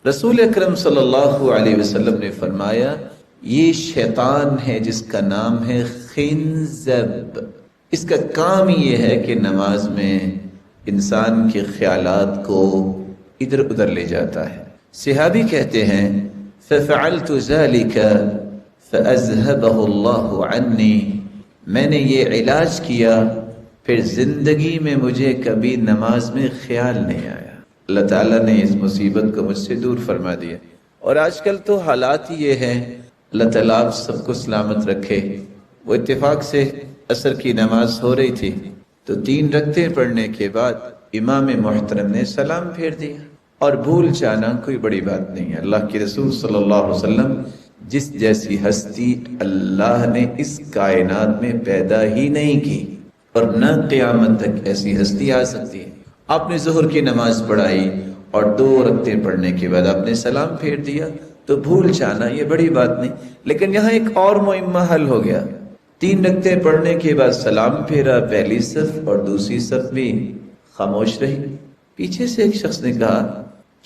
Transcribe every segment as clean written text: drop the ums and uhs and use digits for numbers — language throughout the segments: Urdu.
رسول اکرم صلی اللہ علیہ وسلم نے فرمایا یہ شیطان ہے جس کا نام ہے خنزب، اس کا کام یہ ہے کہ نماز میں انسان کے خیالات کو ادھر ادھر لے جاتا ہے۔ صحابی کہتے ہیں فَفَعَلْتُ ذَلِكَ فَأَذْهَبَهُ اللَّهُ عَنِّي، میں نے یہ علاج کیا پھر زندگی میں مجھے کبھی نماز میں خیال نہیں آیا۔ اللہ تعالیٰ نے اس مصیبت کو مجھ سے دور فرما دیا۔ اور آج کل تو حالات یہ ہیں، اللہ تعالیٰ آپ سب کو سلامت رکھے۔ وہ اتفاق سے عصر کی نماز ہو رہی تھی تو 3 رکعتیں پڑھنے کے بعد امام محترم نے سلام پھیر دیا، اور بھول جانا کوئی بڑی بات نہیں ہے۔ اللہ کے رسول صلی اللہ علیہ وسلم جس جیسی ہستی اللہ نے اس کائنات میں پیدا ہی نہیں کی، اور نہ قیامت تک ایسی ہستی آ سکتی ہے۔ آپ نے ظہر کی نماز پڑھائی اور 2 رکعتیں پڑھنے کے بعد آپ نے سلام پھیر دیا تو بھول جانا یہ بڑی بات نہیں، لیکن یہاں ایک اور معمہ حل ہو گیا۔ 3 رکعتیں پڑھنے کے بعد سلام پھیرا، پہلی صف اور دوسری صف بھی خاموش رہی۔ پیچھے سے ایک شخص نے کہا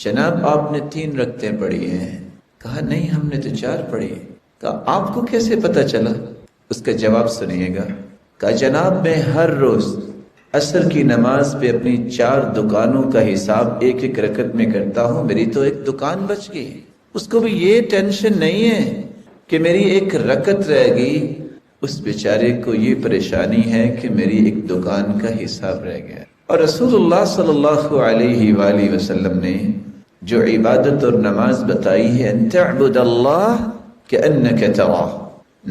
جناب آپ نے 3 رکعتیں پڑھی ہیں۔ کہا نہیں ہم نے تو 4 پڑھی ہیں۔ کہا آپ کو کیسے پتہ چلا؟ اس کا جواب سنیے گا۔ کہا جناب میں ہر روز عصر کی نماز پہ اپنی 4 دکانوں کا حساب ایک ایک رکعت میں کرتا ہوں، میری تو ایک دکان بچ گئی۔ اس کو بھی یہ ٹینشن نہیں ہے کہ میری ایک رکعت رہ گئی، اس بیچارے کو یہ پریشانی ہے کہ میری ایک دکان کا حساب رہ گیا۔ اور رسول اللہ صلی اللہ علیہ وآلہ وسلم نے جو عبادت اور نماز بتائی ہے ان تعبد اللہ کأنک تراہ،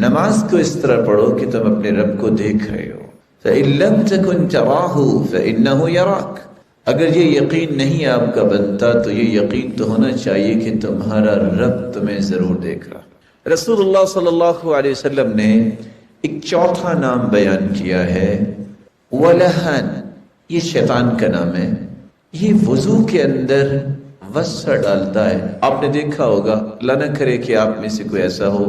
نماز کو اس طرح پڑھو کہ تم اپنے رب کو دیکھ رہے ہو۔ فَإِن لَمْ تَكُنْ تَرَاهُ فَإِنَّهُ يَرَاكَ، اگر یہ یقین نہیں آپ کا بنتا تو یہ یقین تو ہونا چاہیے کہ تمہارا رب تمہیں ضرور دیکھ رہا۔ رسول اللہ صلی اللہ علیہ وسلم نے ایک چوتھا نام بیان کیا ہے وَلَهَن، یہ شیطان کا نام ہے۔ یہ وضو کے اندر وسع ڈالتا ہے۔ آپ نے دیکھا ہوگا، اللہ نہ کرے کہ آپ میں سے کوئی ایسا ہو،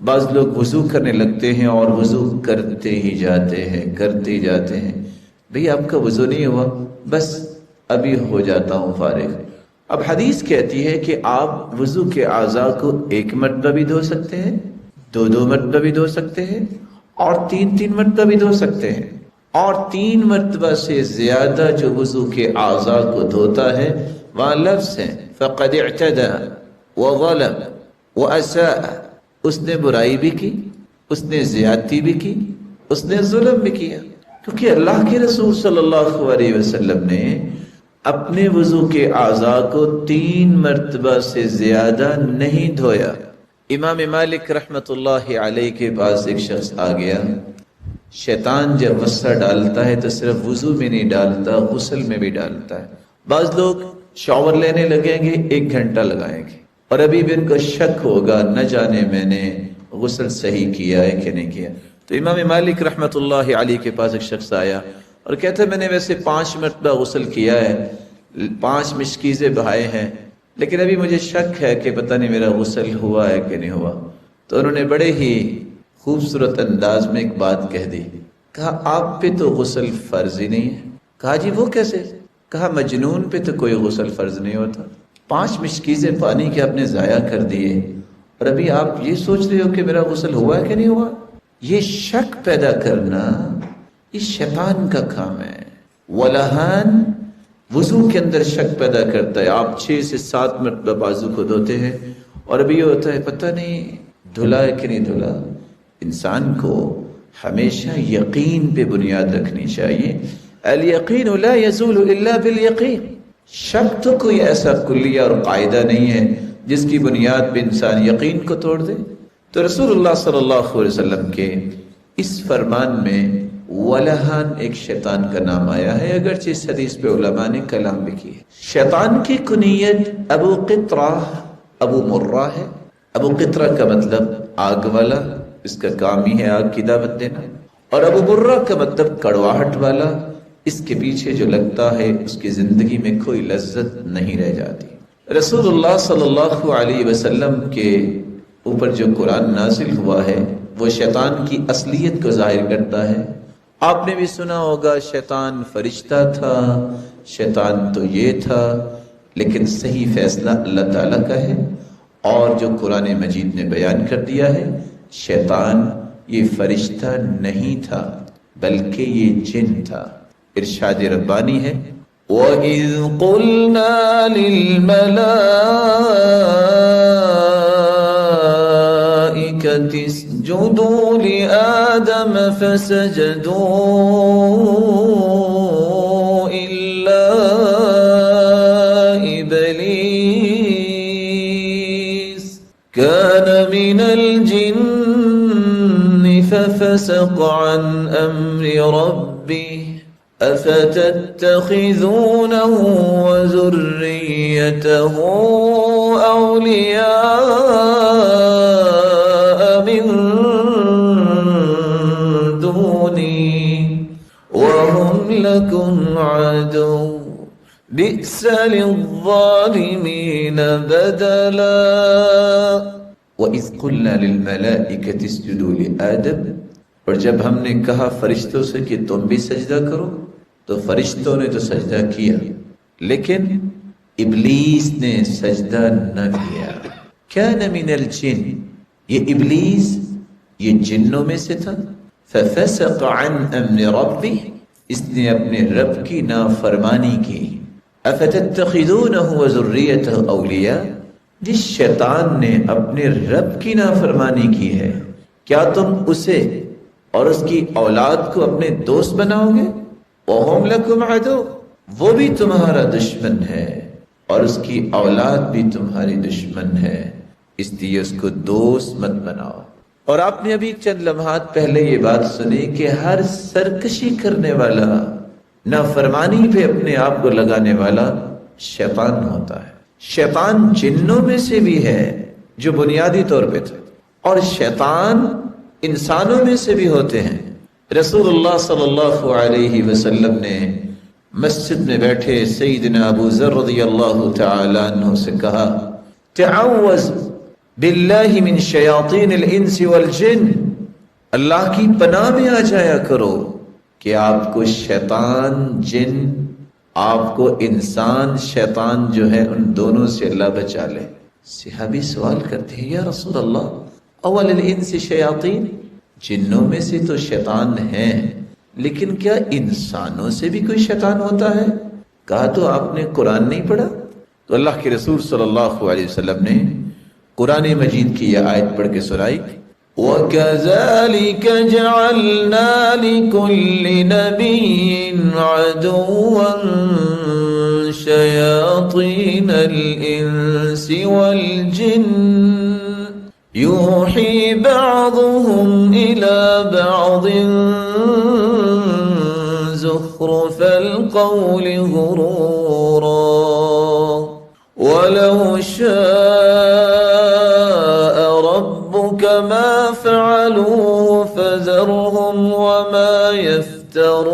بعض لوگ وضو کرنے لگتے ہیں اور وضو کرتے ہی جاتے ہیں۔ بھئی آپ کا وضو نہیں ہوا، بس ابھی ہو جاتا ہوں فارغ۔ اب حدیث کہتی ہے کہ آپ وضو کے اعضاء کو 1 مرتبہ بھی دھو سکتے ہیں، 2 مرتبہ بھی دھو سکتے ہیں، اور 3 مرتبہ بھی دھو سکتے ہیں۔ اور 3 مرتبہ سے زیادہ جو وضو کے اعضاء کو دھوتا ہے وہاں لفظ ہے فَقَدْ اعْتَدَى وَظَلَمَ وَأَسَاءَ، اس نے برائی بھی کی، اس نے زیادتی بھی کی، اس نے ظلم بھی کیا، کیونکہ اللہ کے رسول صلی اللہ علیہ وسلم نے اپنے وضو کے اعضاء کو 3 مرتبہ سے زیادہ نہیں دھویا۔ امام مالک رحمت اللہ علیہ کے پاس ایک شخص آ گیا۔ شیطان جب وسع ڈالتا ہے تو صرف وضو میں نہیں ڈالتا، غسل میں بھی ڈالتا ہے۔ بعض لوگ شاور لینے لگیں گے 1 گھنٹہ لگائیں گے، اور ابھی بھی ان کو شک ہوگا نہ جانے میں نے غسل صحیح کیا ہے کہ نہیں کیا۔ تو امام مالک رحمت اللہ علیہ کے پاس ایک شخص آیا اور کہتا ہے میں نے ویسے 5 مرتبہ غسل کیا ہے، 5 مشکیزیں بہائے ہیں، لیکن ابھی مجھے شک ہے کہ پتہ نہیں میرا غسل ہوا ہے کہ نہیں ہوا۔ تو انہوں نے بڑے ہی خوبصورت انداز میں ایک بات کہہ دی، کہا آپ پہ تو غسل فرض ہی نہیں ہے۔ کہا جی وہ کیسے؟ کہا مجنون پہ تو کوئی غسل فرض نہیں ہوتا۔ 5 مشکیزیں پانی کے آپ نے ضائع کر دیے، اور ابھی آپ یہ سوچ رہے ہو کہ میرا غسل ہوا ہے کہ نہیں ہوا۔ یہ شک پیدا کرنا یہ شیطان کا کام ہے۔ وَلَهَن، وضو کے اندر شک پیدا کرتا ہے۔ آپ 6 سے 7 مرتبہ بازو کو دھوتے ہیں اور ابھی یہ ہوتا ہے پتہ نہیں دھلا ہے کہ نہیں دھلا۔ انسان کو ہمیشہ یقین پہ بنیاد رکھنی چاہیے۔ الیقین لا یزول الا بالیقین، شک تو کوئی ایسا کلیہ اور قاعدہ نہیں ہے جس کی بنیاد پہ انسان یقین کو توڑ دے۔ تو رسول اللہ صلی اللہ علیہ وسلم کے اس فرمان میں وَلَهَن ایک شیطان کا نام آیا ہے، اگرچہ اس حدیث پہ علماء نے کلام بھی کی ہے۔ شیطان کی کنیت ابو قطرہ، ابو مرہ ہے۔ ابو قطرہ کا مطلب آگ والا، اس کا کام ہی ہے آگ کی دعوت دینا، اور ابو مرہ کا مطلب کڑواہٹ والا، اس کے پیچھے جو لگتا ہے اس کی زندگی میں کوئی لذت نہیں رہ جاتی۔ رسول اللہ صلی اللہ علیہ وسلم کے اوپر جو قرآن نازل ہوا ہے وہ شیطان کی اصلیت کو ظاہر کرتا ہے۔ آپ نے بھی سنا ہوگا شیطان فرشتہ تھا، شیطان تو یہ تھا، لیکن صحیح فیصلہ اللہ تعالیٰ کا ہے، اور جو قرآن مجید نے بیان کر دیا ہے، شیطان یہ فرشتہ نہیں تھا بلکہ یہ جن تھا۔ ارشاد ربانی ہے، وَإِذْ قُلْنَا لِلْمَلَائِكَةِ اسْجُدُوا لِآدَمَ فَسَجَدُوا إِلَّا إِبْلِيسَ كَانَ مِنَ الْجِنِّ فَفَسَقَ عَنْ أَمْرِ رَبِّهِ أَفَتَتَّخِذُونَهُ وَذُرِّيَّتَهُ أَوْلِيَاءَ مِن دُونِي وَهُمْ لَكُمْ عَدُوٌّ بِئْسَ لِلظَّالِمِينَ بَدَلًا۔ وَإِذْ قُلْنَا لِلْمَلَائِكَةِ اسْجُدُوا لِآدَمَ، اور جب ہم نے کہا فرشتوں سے کہ تم بھی سجدہ کرو، تو فرشتوں نے تو سجدہ کیا، لیکن ابلیس نے سجدہ نہ کیا۔ کان من الجن، یہ ابلیس یہ جنوں میں سے تھا۔ ففسق عن امر ربہ، اس نے اپنے رب کی نافرمانی کی۔ افتتخذونہ وذریتہ اولیاء، جس شیطان نے اپنے رب کی نافرمانی کی ہے، کیا تم اسے اور اس کی اولاد کو اپنے دوست بناؤ گے؟ وَهُمْ لَكُمْ عَدُوٌّ، وہ بھی تمہارا دشمن ہے اور اس کی اولاد بھی تمہاری دشمن ہے، اس لیے اس کو دوست مت بناؤ۔ اور آپ نے ابھی چند لمحات پہلے یہ بات سنی کہ ہر سرکشی کرنے والا، نافرمانی پہ اپنے آپ کو لگانے والا شیطان ہوتا ہے۔ شیطان جنوں میں سے بھی ہے جو بنیادی طور پہ تھا، اور شیطان انسانوں میں سے بھی ہوتے ہیں۔ رسول اللہ صلی اللہ علیہ وسلم نے مسجد میں بیٹھے سیدنا ابو ذر رضی اللہ تعالی عنہ سے کہا، تعوذ باللہ من شیاطین الانس والجن، اللہ کی پناہ میں آ جایا کرو کہ آپ کو شیطان جن، آپ کو انسان شیطان جو ہے ان دونوں سے اللہ بچا لے۔ صحابی سوال کرتے ہیں، یا رسول اللہ اول الانس شیاطین، جنوں میں سے تو شیطان ہیں، لیکن کیا انسانوں سے بھی کوئی شیطان ہوتا ہے؟ کہا تو آپ نے قرآن نہیں پڑھا؟ تو اللہ کے رسول صلی اللہ علیہ وسلم نے قرآن مجید کی یہ آیت پڑھ کے سنائی، وَكَذَلِكَ جَعَلْنَا لِكُلِّ نَبِيٍّ عَدُوًّا شَيَاطِينَ الْإِنسِ وَالْجِنِّ يُوحِي بَعْضُهُمْ إِلَى بَعْضٍ زُخْرُفَ الْقَوْلِ غُرُورًا وَلَوْ شَاءَ رَبُّكَ مَا فَعَلُوهُ فَذَرْهُمْ وَمَا يَفْتَرُونَ۔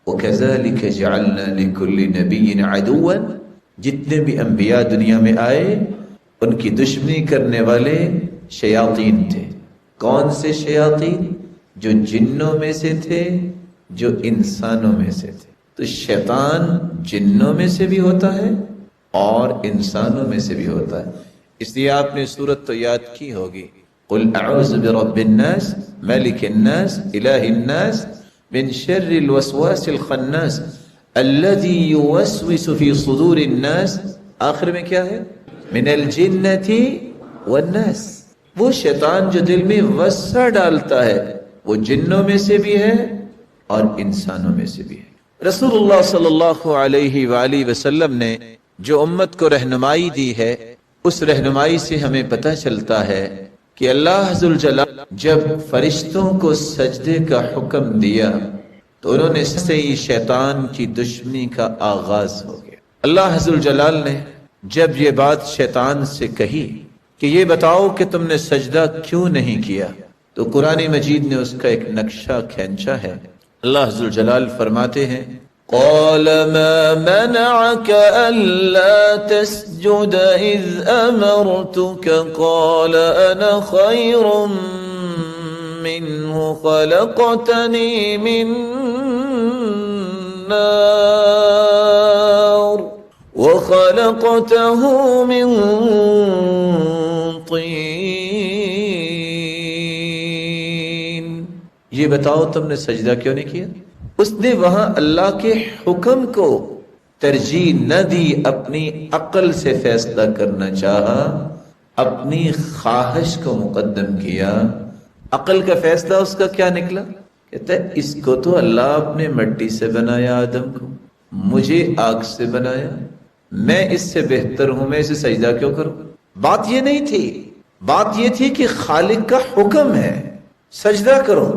وَكَذَلِكَ جَعَلْنَا لِكُلِّ نَبِيٍّ عَدُوًّا، جتنے بھی انبیاء دنیا میں آئے ان کی دشمنی کرنے والے شیاطین تھے۔ کون سے شیاطین؟ جو جنوں میں سے تھے، جو انسانوں میں سے تھے۔ تو شیطان جنوں میں سے بھی ہوتا ہے اور انسانوں میں سے بھی ہوتا ہے، اس لیے آپ نے سورت تو یاد کی ہوگی، قل اعوذ برب الناس ملک الناس الہ الناس من شر الوسواس الخناس الذي يوسوس في صدور الناس، آخر میں کیا ہے؟ من الجنة والناس، وہ شیطان جو دل میں وسوسہ ڈالتا ہے وہ جنوں میں سے بھی ہے اور انسانوں میں سے بھی ہے۔ رسول اللہ صلی اللہ علیہ وآلہ وسلم نے جو امت کو رہنمائی دی ہے، اس رہنمائی سے ہمیں پتہ چلتا ہے کہ اللہ ذوالجلال جب فرشتوں کو سجدے کا حکم دیا تو انہوں نے سے ہی شیطان کی دشمنی کا آغاز ہو گیا۔ اللہ ذوالجلال نے جب یہ بات شیطان سے کہی کہ یہ بتاؤ کہ تم نے سجدہ کیوں نہیں کیا، تو قرآن مجید نے اس کا ایک نقشہ کھینچا ہے۔ اللہ ذوالجلال فرماتے ہیں، قال ما منعك ألا تسجد إذ أمرتك قال أنا خير منه خلقتني من النار وخلقته من طين. یہ بتاؤ تم نے سجدہ کیوں نہیں کیا؟ اس نے وہاں اللہ کے حکم کو ترجیح نہ دی، اپنی عقل سے فیصلہ کرنا چاہا، اپنی خواہش کو مقدم کیا. عقل کا فیصلہ اس کا کیا نکلا؟ کہتا ہے اس کو تو اللہ اپنے مٹی سے بنایا، آدم کو مجھے آگ سے بنایا، میں اس سے بہتر ہوں، میں اسے سجدہ کیوں کروں؟ بات یہ نہیں تھی، بات یہ تھی کہ خالق کا حکم ہے سجدہ کرو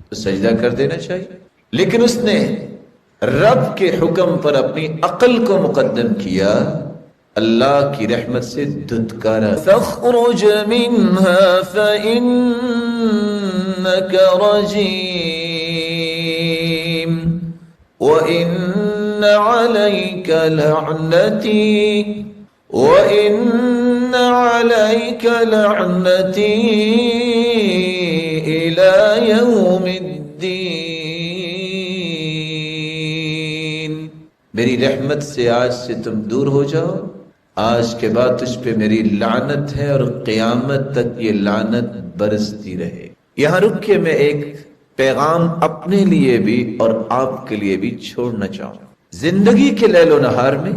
تو سجدہ کر دینا چاہیے. لیکن اس نے رب کے حکم پر اپنی عقل کو مقدم کیا، اللہ کی رحمت سے دھتکارا. فاخرج منها فإنك رجيم وإن عليك لعنتي إلى يوم الدين. میری رحمت سے آج سے تم دور ہو جاؤ، آج کے بعد تجھ پہ میری لعنت ہے اور قیامت تک یہ لعنت برستی رہے. یہاں رک کے میں ایک پیغام اپنے لیے بھی اور آپ کے لیے بھی چھوڑنا چاہوں. زندگی کے لیل و نہار میں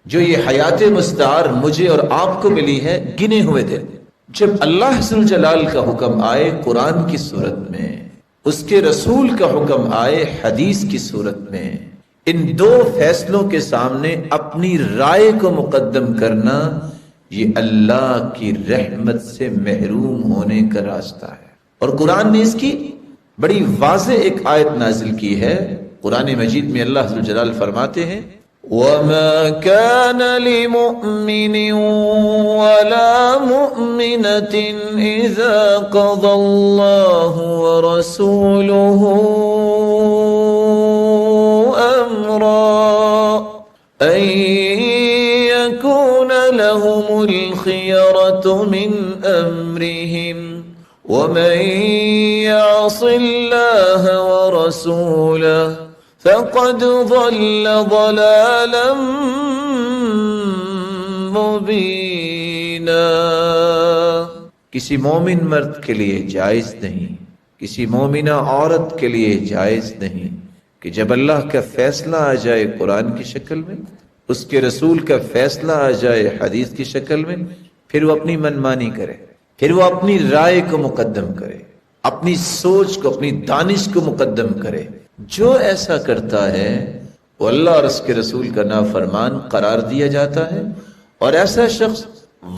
جو یہ حیات مستعار مجھے اور آپ کو ملی ہے، گنے ہوئے دن، جب اللہ ذوالجلال کا حکم آئے قرآن کی صورت میں، اس کے رسول کا حکم آئے حدیث کی صورت میں، ان دو فیصلوں کے سامنے اپنی رائے کو مقدم کرنا یہ اللہ کی رحمت سے محروم ہونے کا راستہ ہے. اور قرآن نے اس کی بڑی واضح ایک آیت نازل کی ہے. قرآن مجید میں اللہ ذوالجلال فرماتے ہیں وَمَا كَانَ لِمُؤْمِنٍ وَلَا مُؤْمِنَةٍ إِذَا قَضَى اللَّهُ وَرَسُولُهُ أَمْرًا أَن يَكُونَ لَهُمُ الْخِيَرَةُ مِنْ أَمْرِهِمْ وَمَن يَعْصِ اللَّهَ وَرَسُولَهُ فَقَدْ ضَلَّ ضَلَالًا مُبِينًا. کسی مومن مرد کے لیے جائز نہیں، کسی مومنہ عورت کے لیے جائز نہیں کہ جب اللہ کا فیصلہ آ جائے قرآن کی شکل میں، اس کے رسول کا فیصلہ آ جائے حدیث کی شکل میں، پھر وہ اپنی منمانی کرے، پھر وہ اپنی رائے کو مقدم کرے، اپنی سوچ کو، اپنی دانش کو مقدم کرے. جو ایسا کرتا ہے وہ اللہ اور اس کے رسول کا نافرمان قرار دیا جاتا ہے، اور ایسا شخص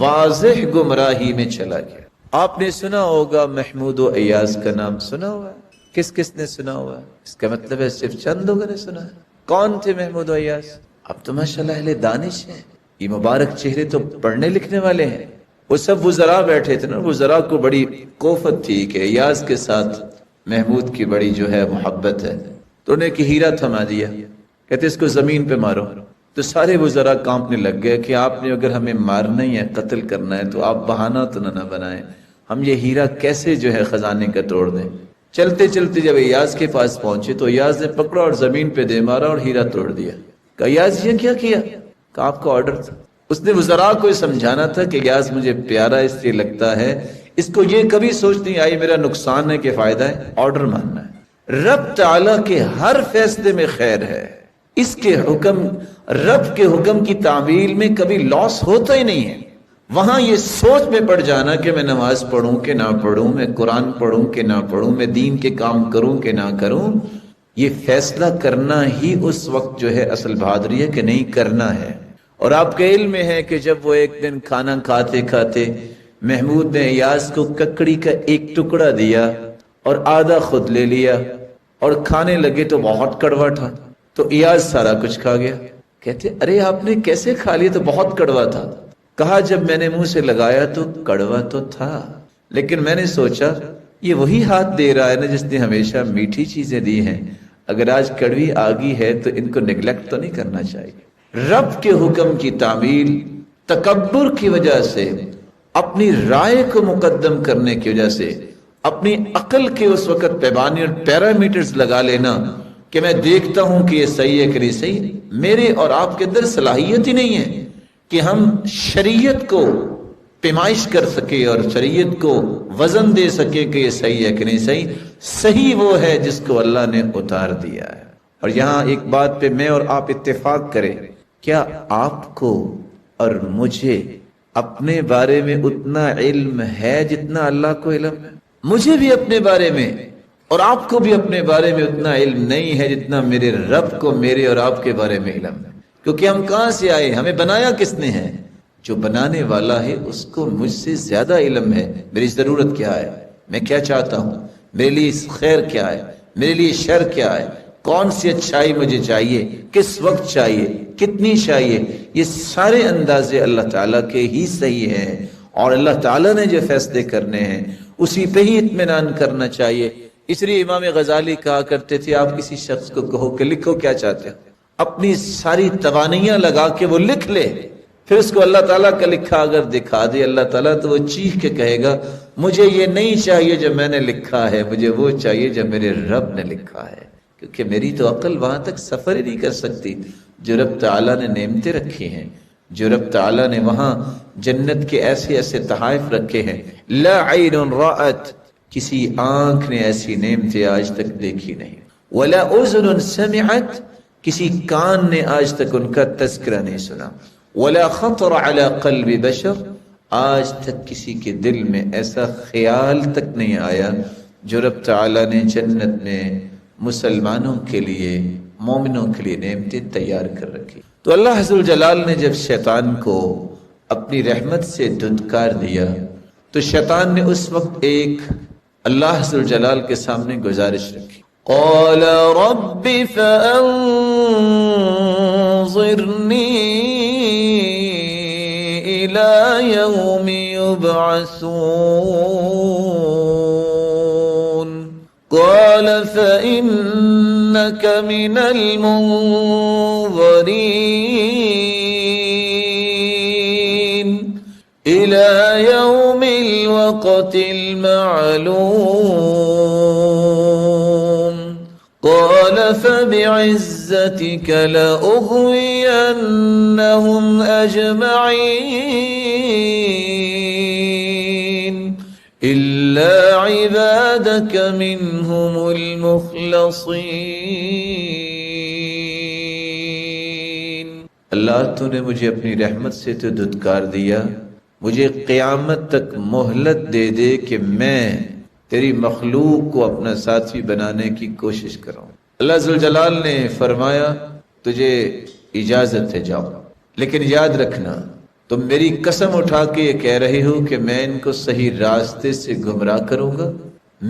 واضح گمراہی میں چلا گیا. آپ نے سنا ہوگا محمود و ایاز کا نام سنا ہوا ہے؟ کس کس نے سنا ہوا ہے؟ اس کا مطلب ہے صرف چند لوگوں نے سنا ہے. کون تھے محمود و ایاز؟ اب تو ماشاءاللہ اہل دانش ہیں، یہ مبارک چہرے تو پڑھنے لکھنے والے ہیں. وہ سب وزراء بیٹھے تھے نا، وزراء کو بڑی کوفت تھی کہ ایاز کے ساتھ محمود کی بڑی جو ہے محبت ہے، تو انہیں کہ ہیرا تھما دیا، کہتے اس کو زمین پہ مارو. تو سارے وزراء کانپنے لگ گئے کہ آپ نے اگر ہمیں مارنا ہی ہے، قتل کرنا ہے، تو آپ بہانہ تو نہ بنائیں، ہم یہ ہیرا کیسے جو ہے خزانے کا توڑ دیں. چلتے چلتے جب ایاز کے پاس پہنچے تو ایاز نے پکڑا اور زمین پہ دے مارا اور ہیرا توڑ دیا. کہا ایاز یہ کیا کیا؟ کہا آپ کا آرڈر تھا. اس نے وزراء کو یہ سمجھانا تھا کہ ایاز مجھے پیارا اس لیے لگتا ہے، اس کو یہ کبھی سوچ نہیں آئی میرا نقصان ہے کہ فائدہ ہے، آرڈر ماننا ہے. رب تعالیٰ کے ہر فیصلے میں خیر ہے. اس کے حکم، رب کے حکم کی تعمیل میں کبھی لاس ہوتا ہی نہیں ہے. وہاں یہ سوچ میں پڑ جانا کہ میں نماز پڑھوں کہ نہ پڑھوں، میں قرآن پڑھوں کہ نہ پڑھوں، میں دین کے کام کروں کہ نہ کروں، یہ فیصلہ کرنا ہی اس وقت جو ہے اصل بہادری ہے کہ نہیں کرنا ہے. اور آپ کے علم میں ہے کہ جب وہ ایک دن کھانا کھاتے کھاتے محمود نے ایاز کو ککڑی کا ایک ٹکڑا دیا اور آدھا خود لے لیا اور کھانے لگے تو بہت کڑوا تھا، تو ایاز سارا کچھ کھا گیا. کہتے ارے آپ نے کیسے کھا لیا؟ تو بہت کڑوا تھا. کہا جب میں نے منہ سے لگایا تو کڑوا تو تھا، لیکن میں نے سوچا یہ وہی ہاتھ دے رہا ہے نا جس نے ہمیشہ میٹھی چیزیں دی ہیں، اگر آج کڑوی آ گئی ہے تو ان کو نیگلیکٹ تو نہیں کرنا چاہیے. رب کے حکم کی تعمیل تکبر کی وجہ سے، اپنی رائے کو مقدم کرنے کی وجہ سے، اپنی عقل کے اس وقت پیمانے اور پیرامیٹرز لگا لینا، کہ میں دیکھتا ہوں کہ یہ صحیح ہے کہ نہیں صحیح. میرے اور آپ کے اندر صلاحیت ہی نہیں ہے کہ ہم شریعت کو پیمائش کر سکے اور شریعت کو وزن دے سکے کہ یہ صحیح ہے کہ نہیں صحیح. صحیح وہ ہے جس کو اللہ نے اتار دیا ہے. اور یہاں ایک بات پہ میں اور آپ اتفاق کریں, کیا آپ کو اور مجھے اپنے بارے میں اتنا علم ہے جتنا اللہ کو علم ہے؟ مجھے بھی اپنے بارے میں اور آپ کو بھی اپنے بارے میں اتنا علم نہیں ہے جتنا میرے رب کو میرے اور آپ کے بارے میں علم ہے. کیونکہ ہم کہاں سے آئے, ہمیں بنایا کس نے ہے؟ جو بنانے والا ہے اس کو مجھ سے زیادہ علم ہے. میری ضرورت کیا ہے, میں کیا چاہتا ہوں, میرے لیے خیر کیا ہے, میرے لیے شر کیا ہے, کون سی اچھائی مجھے چاہیے, کس وقت چاہیے, کتنی چاہیے, یہ سارے اندازے اللہ تعالیٰ کے ہی صحیح ہیں. اور اللہ تعالیٰ نے جو فیصلے کرنے ہیں اسی پہ ہی اطمینان کرنا چاہیے. اس لیے امام غزالی کہا کرتے تھے, آپ کسی شخص کو کہو کہ لکھو کیا چاہتے ہو, اپنی ساری توانائیاں لگا کے وہ لکھ لے, پھر اس کو اللہ تعالیٰ کا لکھا اگر دکھا دے اللہ تعالیٰ, تو وہ چیخ کے کہے گا مجھے یہ نہیں چاہیے جو میں نے لکھا ہے, مجھے وہ چاہیے جو میرے رب نے لکھا ہے. کیونکہ میری تو عقل وہاں تک سفر ہی نہیں کر سکتی جو رب تعالیٰ نے نعمتیں رکھی ہیں, جو رب تعالیٰ نے وہاں جنت کے ایسے ایسے تحائف رکھے ہیں. لا عین رأت, کسی آنکھ نے ایسی نعمتیں آج تک دیکھی نہیں. ولا اذن سمعت, کسی کان نے آج تک ان کا تذکرہ نہیں سنا. ولا خطر على قلب بشر, آج تک کسی کے دل میں ایسا خیال تک نہیں آیا جو رب تعالیٰ نے جنت میں مسلمانوں کے لیے, مومنوں کے لیے نعمتیں تیار کر رکھی. تو اللہ عز و جلال نے جب شیطان کو اپنی رحمت سے دھتکار دیا تو شیطان نے اس وقت ایک اللہ عز و جلال کے سامنے گزارش رکھی. قال رب فانظرنی الى یوم یبعثون قال فإنك من المنظرين إلى يوم الوقت المعلوم قال فبعزتك لأغوينهم أجمعين إلا عبادك منهم المخلصين. اللہ تو نے مجھے اپنی رحمت سے تو دھتکار دیا, مجھے قیامت تک مہلت دے دے کہ میں تیری مخلوق کو اپنا ساتھی بنانے کی کوشش کروں. اللہ ذو الجلال نے فرمایا تجھے اجازت ہے جاؤ, لیکن یاد رکھنا تم میری قسم اٹھا کے یہ کہہ رہے ہو کہ میں ان کو صحیح راستے سے گمراہ کروں گا.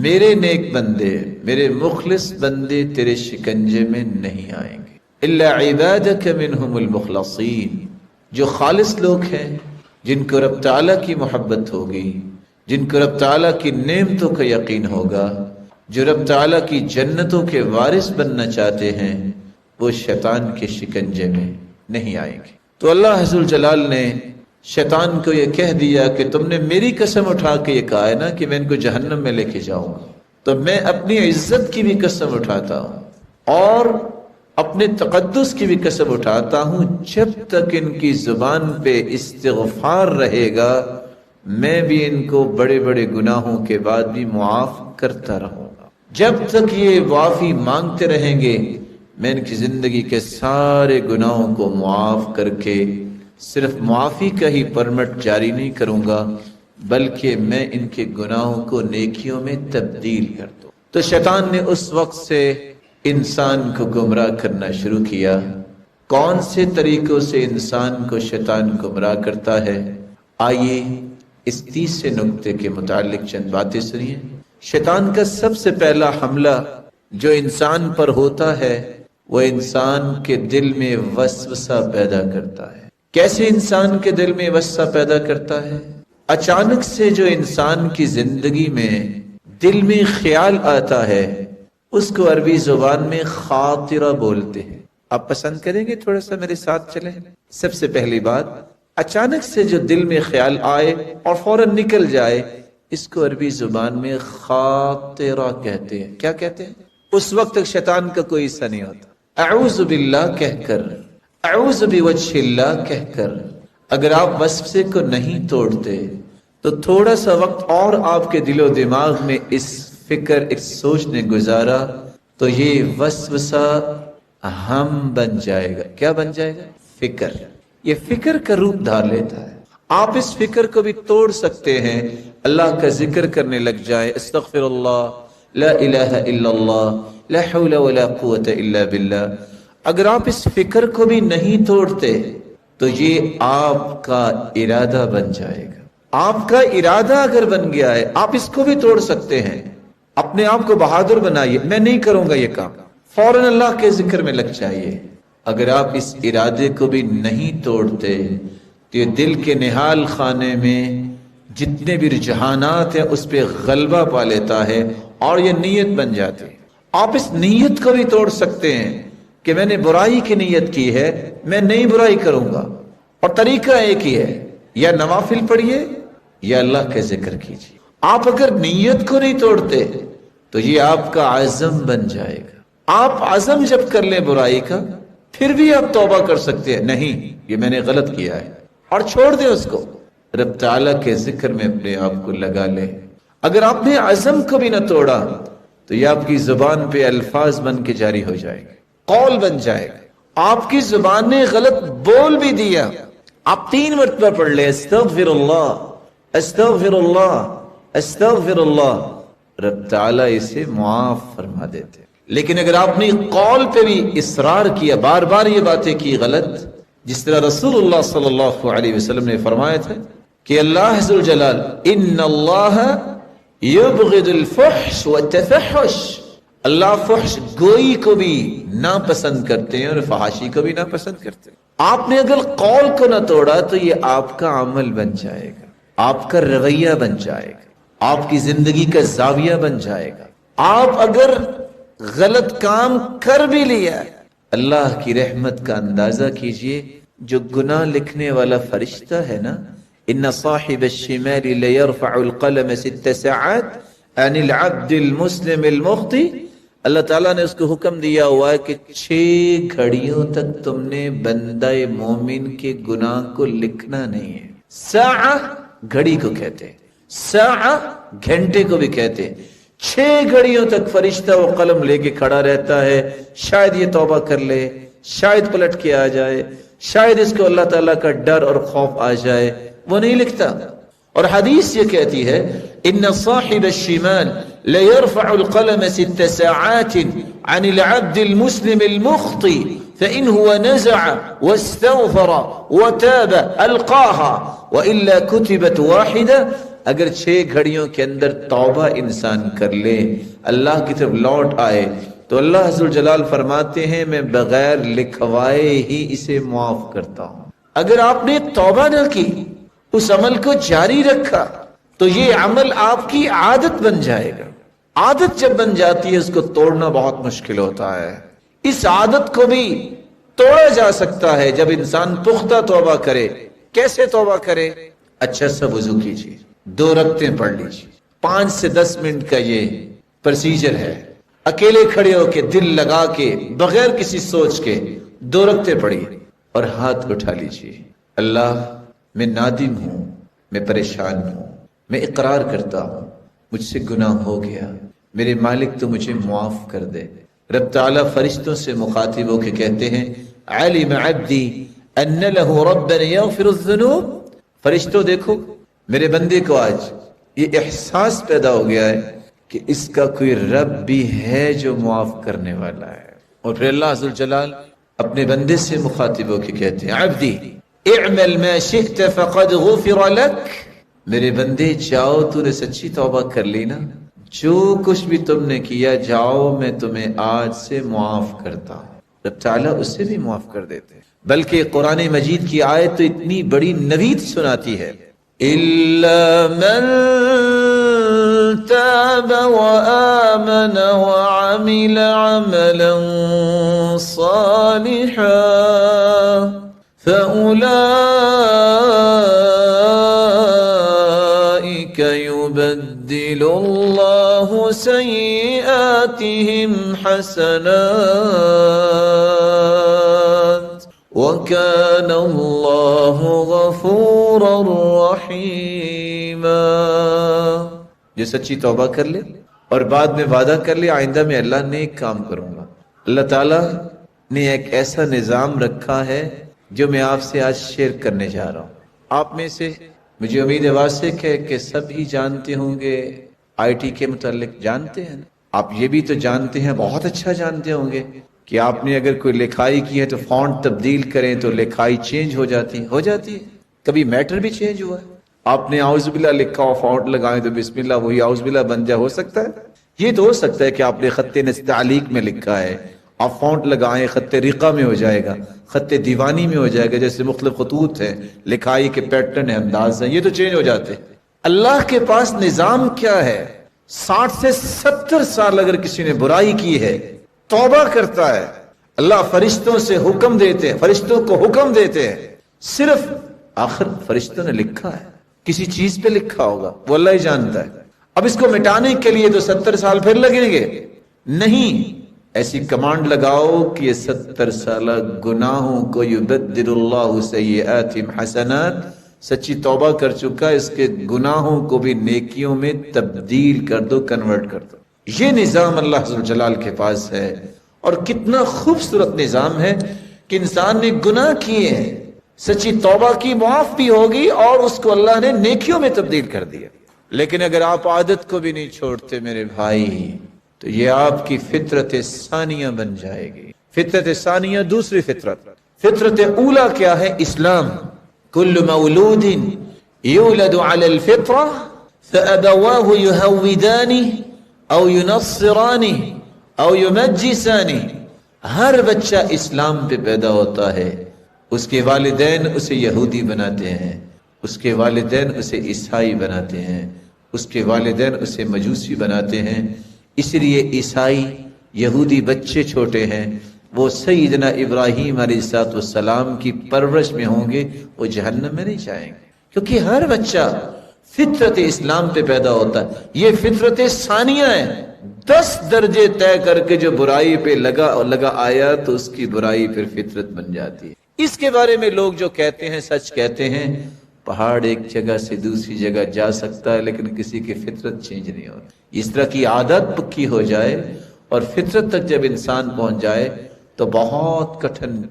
میرے نیک بندے, میرے مخلص بندے تیرے شکنجے میں نہیں آئیں گے. الا عبادک منہم المخلصین, جو خالص لوگ ہیں, جن کو رب تعالیٰ کی محبت ہوگی, جن کو رب تعالیٰ کی نعمتوں کا یقین ہوگا, جو رب تعالیٰ کی جنتوں کے وارث بننا چاہتے ہیں, وہ شیطان کے شکنجے میں نہیں آئیں گے. تو اللہ عز و جلال نے شیطان کو یہ کہہ دیا کہ تم نے میری قسم اٹھا کے یہ کہا ہے نا کہ میں ان کو جہنم میں لے کے جاؤں گا, تو میں اپنی عزت کی بھی قسم اٹھاتا ہوں اور اپنے تقدس کی بھی قسم اٹھاتا ہوں, جب تک ان کی زبان پہ استغفار رہے گا میں بھی ان کو بڑے بڑے گناہوں کے بعد بھی معاف کرتا رہوں گا. جب تک یہ معافی مانگتے رہیں گے میں ان کی زندگی کے سارے گناہوں کو معاف کر کے صرف معافی کا ہی پرمٹ جاری نہیں کروں گا, بلکہ میں ان کے گناہوں کو نیکیوں میں تبدیل کر دوں. تو شیطان نے اس وقت سے انسان کو گمراہ کرنا شروع کیا. کون سے طریقوں سے انسان کو شیطان گمراہ کرتا ہے, آئیے اس تیسرے نکتے کے متعلق چند باتیں سنیے. شیطان کا سب سے پہلا حملہ جو انسان پر ہوتا ہے وہ انسان کے دل میں وسوسہ پیدا کرتا ہے. کیسے انسان کے دل میں وسوسہ پیدا کرتا ہے؟ اچانک سے جو انسان کی زندگی میں دل میں خیال آتا ہے اس کو عربی زبان میں خاطرہ بولتے ہیں. آپ پسند کریں گے تھوڑا سا میرے ساتھ چلیں؟ سب سے پہلی بات, اچانک سے جو دل میں خیال آئے اور فوراً نکل جائے اس کو عربی زبان میں خاطرہ کہتے ہیں. کیا کہتے ہیں؟ اس وقت تک شیطان کا کوئی حصہ نہیں ہوتا۔ اعوذ باللہ کہہ کر، اعوذ بوجہ اللہ کہہ کر اگر آپ وسوسے کو نہیں توڑتے تو تھوڑا سا وقت اور آپ کے دل و دماغ میں اس فکر، اس سوچ نے گزارا تو یہ وسوسہ ہم بن جائے گا۔ کیا بن جائے گا؟ فکر۔ یہ فکر کا روپ دھار لیتا ہے۔ آپ اس فکر کو بھی توڑ سکتے ہیں، اللہ کا ذکر کرنے لگ جائے، استغفر اللہ، لا الہ الا اللہ، لا حول ولا قوت الا باللہ۔ اگر آپ اس فکر کو بھی نہیں توڑتے تو یہ آپ کا ارادہ بن جائے گا۔ آپ کا ارادہ اگر بن گیا ہے، آپ اس کو بھی توڑ سکتے ہیں۔ اپنے آپ کو بہادر بنائیے، میں نہیں کروں گا یہ کام، فوراً اللہ کے ذکر میں لگ جائیے۔ اگر آپ اس ارادے کو بھی نہیں توڑتے تو یہ دل کے نہال خانے میں جتنے بھی رجحانات ہیں اس پہ غلبہ پا لیتا ہے اور یہ نیت بن جاتی ہے۔ آپ اس نیت کو بھی توڑ سکتے ہیں کہ میں نے برائی کی نیت کی ہے، میں نئی برائی کروں گا، اور طریقہ ایک ہی ہے، یا نوافل پڑھیے یا اللہ کا ذکر کیجیے۔ آپ اگر نیت کو نہیں توڑتے تو یہ آپ کا عزم بن جائے گا۔ آپ عزم جب کر لیں برائی کا، پھر بھی آپ توبہ کر سکتے ہیں، نہیں یہ میں نے غلط کیا ہے، اور چھوڑ دیں اس کو، رب تعالیٰ کے ذکر میں اپنے آپ کو لگا لیں۔ اگر آپ نے عزم کو بھی نہ توڑا تو یہ آپ کی زبان پہ الفاظ بن کے جاری ہو جائے گا، قول بن جائے گا۔ آپ کی زبان نے غلط بول بھی دیا، آپ 3 مرتبہ پڑھ لیں، استغفر اللہ، استغفر اللہ، استغفر اللہ، رب تعالیٰ اسے معاف فرما دیتے۔ لیکن اگر آپ نے قول پہ بھی اصرار کیا، بار بار یہ باتیں کی غلط، جس طرح رسول اللہ صلی اللہ علیہ وسلم نے فرمایا تھا کہ اللہ ذوالجلال ان اللہ یبغض الفحش والتفحش، اللہ فحش گوئی کو بھی ناپسند کرتے ہیں اور فحاشی کو بھی ناپسند کرتے ہیں۔ آپ نے اگر قول کو نہ توڑا تو یہ آپ کا عمل بن جائے گا، آپ کا رویہ بن جائے گا، آپ کی زندگی کا زاویہ بن جائے گا۔ آپ اگر غلط کام کر بھی لیا، اللہ کی رحمت کا اندازہ کیجئے، جو گناہ لکھنے والا فرشتہ ہے نا، ان صاحب الشمال لیرفع القلم 6 ساعات عن العبد المسلم المخطئ، اللہ تعالیٰ نے اس کو حکم دیا ہوا ہے کہ 6 گھڑیوں تک تم نے بندہ مومن کے گناہ کو لکھنا نہیں ہے۔ ساعہ گھڑی کو کہتے ہیں، ساعہ گھنٹے کو بھی کہتے ہیں۔ 6 گھڑیوں تک فرشتہ وہ قلم لے کے کھڑا رہتا ہے، شاید یہ توبہ کر لے، شاید پلٹ کے آ جائے، شاید اس کو اللہ تعالیٰ کا ڈر اور خوف آ جائے، وہ نہیں لکھتا۔ اور حدیث یہ کہتی ہے ان صاحب الشمال لیرفع القلم 6 ساعات عن العبد المسلم المخطئ فإن هو نزع واستغفر وتاب ألقاها وإلا كتبت واحدة۔ اگر 6 گھڑیوں کے اندر توبہ انسان کر لے، اللہ کی طرف لوٹ آئے، تو اللہ ذوالجلال فرماتے ہیں میں بغیر لکھوائے ہی اسے معاف کرتا ہوں۔ اگر آپ نے توبہ نہ کی، اس عمل کو جاری رکھا، تو یہ عمل آپ کی عادت بن جائے گا۔ عادت جب بن جاتی ہے اس کو توڑنا بہت مشکل ہوتا ہے۔ اس عادت کو بھی توڑا جا سکتا ہے جب انسان پختہ توبہ کرے۔ کیسے توبہ کرے؟ اچھا سا وضو کیجیے، 2 رکعتیں پڑھ لیجیے، 5 سے 10 منٹ کا یہ پروسیجر ہے۔ اکیلے کھڑے ہو کے دل لگا کے بغیر کسی سوچ کے 2 رکعتیں پڑھیے اور ہاتھ اٹھا لیجیے، اللہ میں نادم ہوں، میں پریشان ہوں، میں اقرار کرتا ہوں مجھ سے گناہ ہو گیا، میرے مالک تو مجھے معاف کر دے۔ رب تعالیٰ فرشتوں سے مخاطب ہو کے کہتے ہیں علم عبدی ان له ربا یغفر الذنوب، فرشتوں دیکھو میرے بندے کو آج یہ احساس پیدا ہو گیا ہے کہ اس کا کوئی رب بھی ہے جو معاف کرنے والا ہے۔ اور پھر اللہ ذوالجلال اپنے بندے سے مخاطب ہو کے کہتے ہیں عبدی اعمل ما شئت فقد غفر لك، میرے بندے جاؤ، تو نے سچی توبہ کر لی نا، جو کچھ بھی تم نے کیا جاؤ میں تمہیں آج سے معاف کرتا ہوں۔ رب تعالیٰ اس سے بھی معاف کر دیتے ہیں۔ بلکہ قرآن مجید کی آیت تو اتنی بڑی نوید سناتی ہے إِلَّا مَن تَابَ وَآمَنَ وَعَمِلَ عَمَلًا صَالِحًا فَأُولَٰئِكَ يُبَدِّلُ يبدل الله سيئاتهم حسنات وكان الله غفورا رحيما. جو سچی توبہ کر لے اور بعد میں وعدہ کر لے آئندہ میں اللہ نیک کام کروں گا. اللہ تعالیٰ نے ایک ایسا نظام رکھا ہے جو میں آپ سے آج شیئر کرنے جا رہا ہوں. آپ میں سے مجھے امید واثق ہے کہ سب ہی جانتے ہوں گے آئی ٹی کے متعلق. جانتے ہیں نا؟ آپ یہ بھی تو جانتے ہیں, بہت اچھا جانتے ہوں گے کہ آپ نے اگر کوئی لکھائی کی ہے تو فونٹ تبدیل کریں تو لکھائی چینج ہو جاتی ہے. کبھی میٹر بھی چینج ہوا ہے. آپ نے اعوذ باللہ لکھا اور فونٹ لگائیں تو بسم اللہ وہی اعوذ باللہ بن جائے. ہو سکتا ہے. یہ تو ہو سکتا ہے کہ آپ نے خط نستعلیق میں لکھا ہے, آپ فونٹ لگائیں خط ریقہ میں ہو جائے گا, خط دیوانی میں ہو جائے گا. جیسے مختلف خطوط ہیں, لکھائی کے پیٹرن ہیں, انداز ہیں, یہ تو چینج ہو جاتے ہیں. اللہ کے پاس نظام کیا ہے؟ 60 سے 70 سال اگر کسی نے برائی کی ہے توبہ کرتا ہے, اللہ فرشتوں سے حکم دیتے ہیں, فرشتوں کو حکم دیتے ہیں. صرف آخر فرشتوں نے لکھا ہے, کسی چیز پہ لکھا ہوگا, وہ اللہ ہی جانتا ہے. اب اس کو مٹانے کے لیے تو 70 سال پھر لگیں گے. نہیں, ایسی کمانڈ لگاؤ کہ یہ 70 سالہ گناہوں کو یبدل اللہ سیئاتہم حسنات, سچی توبہ کر چکا اس کے گناہوں کو بھی نیکیوں میں تبدیل کر دو, کنورٹ کر دو. یہ نظام اللہ ذوالجلال کے پاس ہے. اور کتنا خوبصورت نظام ہے کہ انسان نے گناہ کیے ہیں, سچی توبہ کی معاف بھی ہوگی اور اس کو اللہ نے نیکیوں میں تبدیل کر دیا. لیکن اگر آپ عادت کو بھی نہیں چھوڑتے میرے بھائی تو یہ آپ کی فطرت ثانیہ بن جائے گی. فطرت ثانیہ دوسری فطرت. فطرت اولا کیا ہے؟ اسلام. کل مولود یولد علی الفطرہ فابواہ یہودانہ او ینصرانہ او یمجسانہ. ہر بچہ اسلام پہ پیدا ہوتا ہے, اس کے والدین اسے یہودی بناتے ہیں, اس کے والدین اسے عیسائی بناتے ہیں, اس کے والدین اسے مجوسی بناتے ہیں. اس لیے عیسائی یہودی بچے چھوٹے ہیں, وہ سیدنا ابراہیم علیہ السلام کی پرورش میں ہوں گے, وہ جہنم میں نہیں جائیں گے. کیونکہ ہر بچہ فطرت اسلام پہ پیدا ہوتا ہے. یہ فطرت ثانیہ ہے. 10 درجے طے کر کے جو برائی پہ لگا آیا تو اس کی برائی پھر فطرت بن جاتی ہے. اس کے بارے میں لوگ جو کہتے ہیں, سچ کہتے ہیں, پہاڑ ایک جگہ سے دوسری جگہ جا سکتا ہے لیکن کسی کی فطرت چینج نہیں ہوتی. اس طرح کی عادت پکی ہو جائے اور فطرت تک جب انسان پہنچ جائے تو بہت کٹھن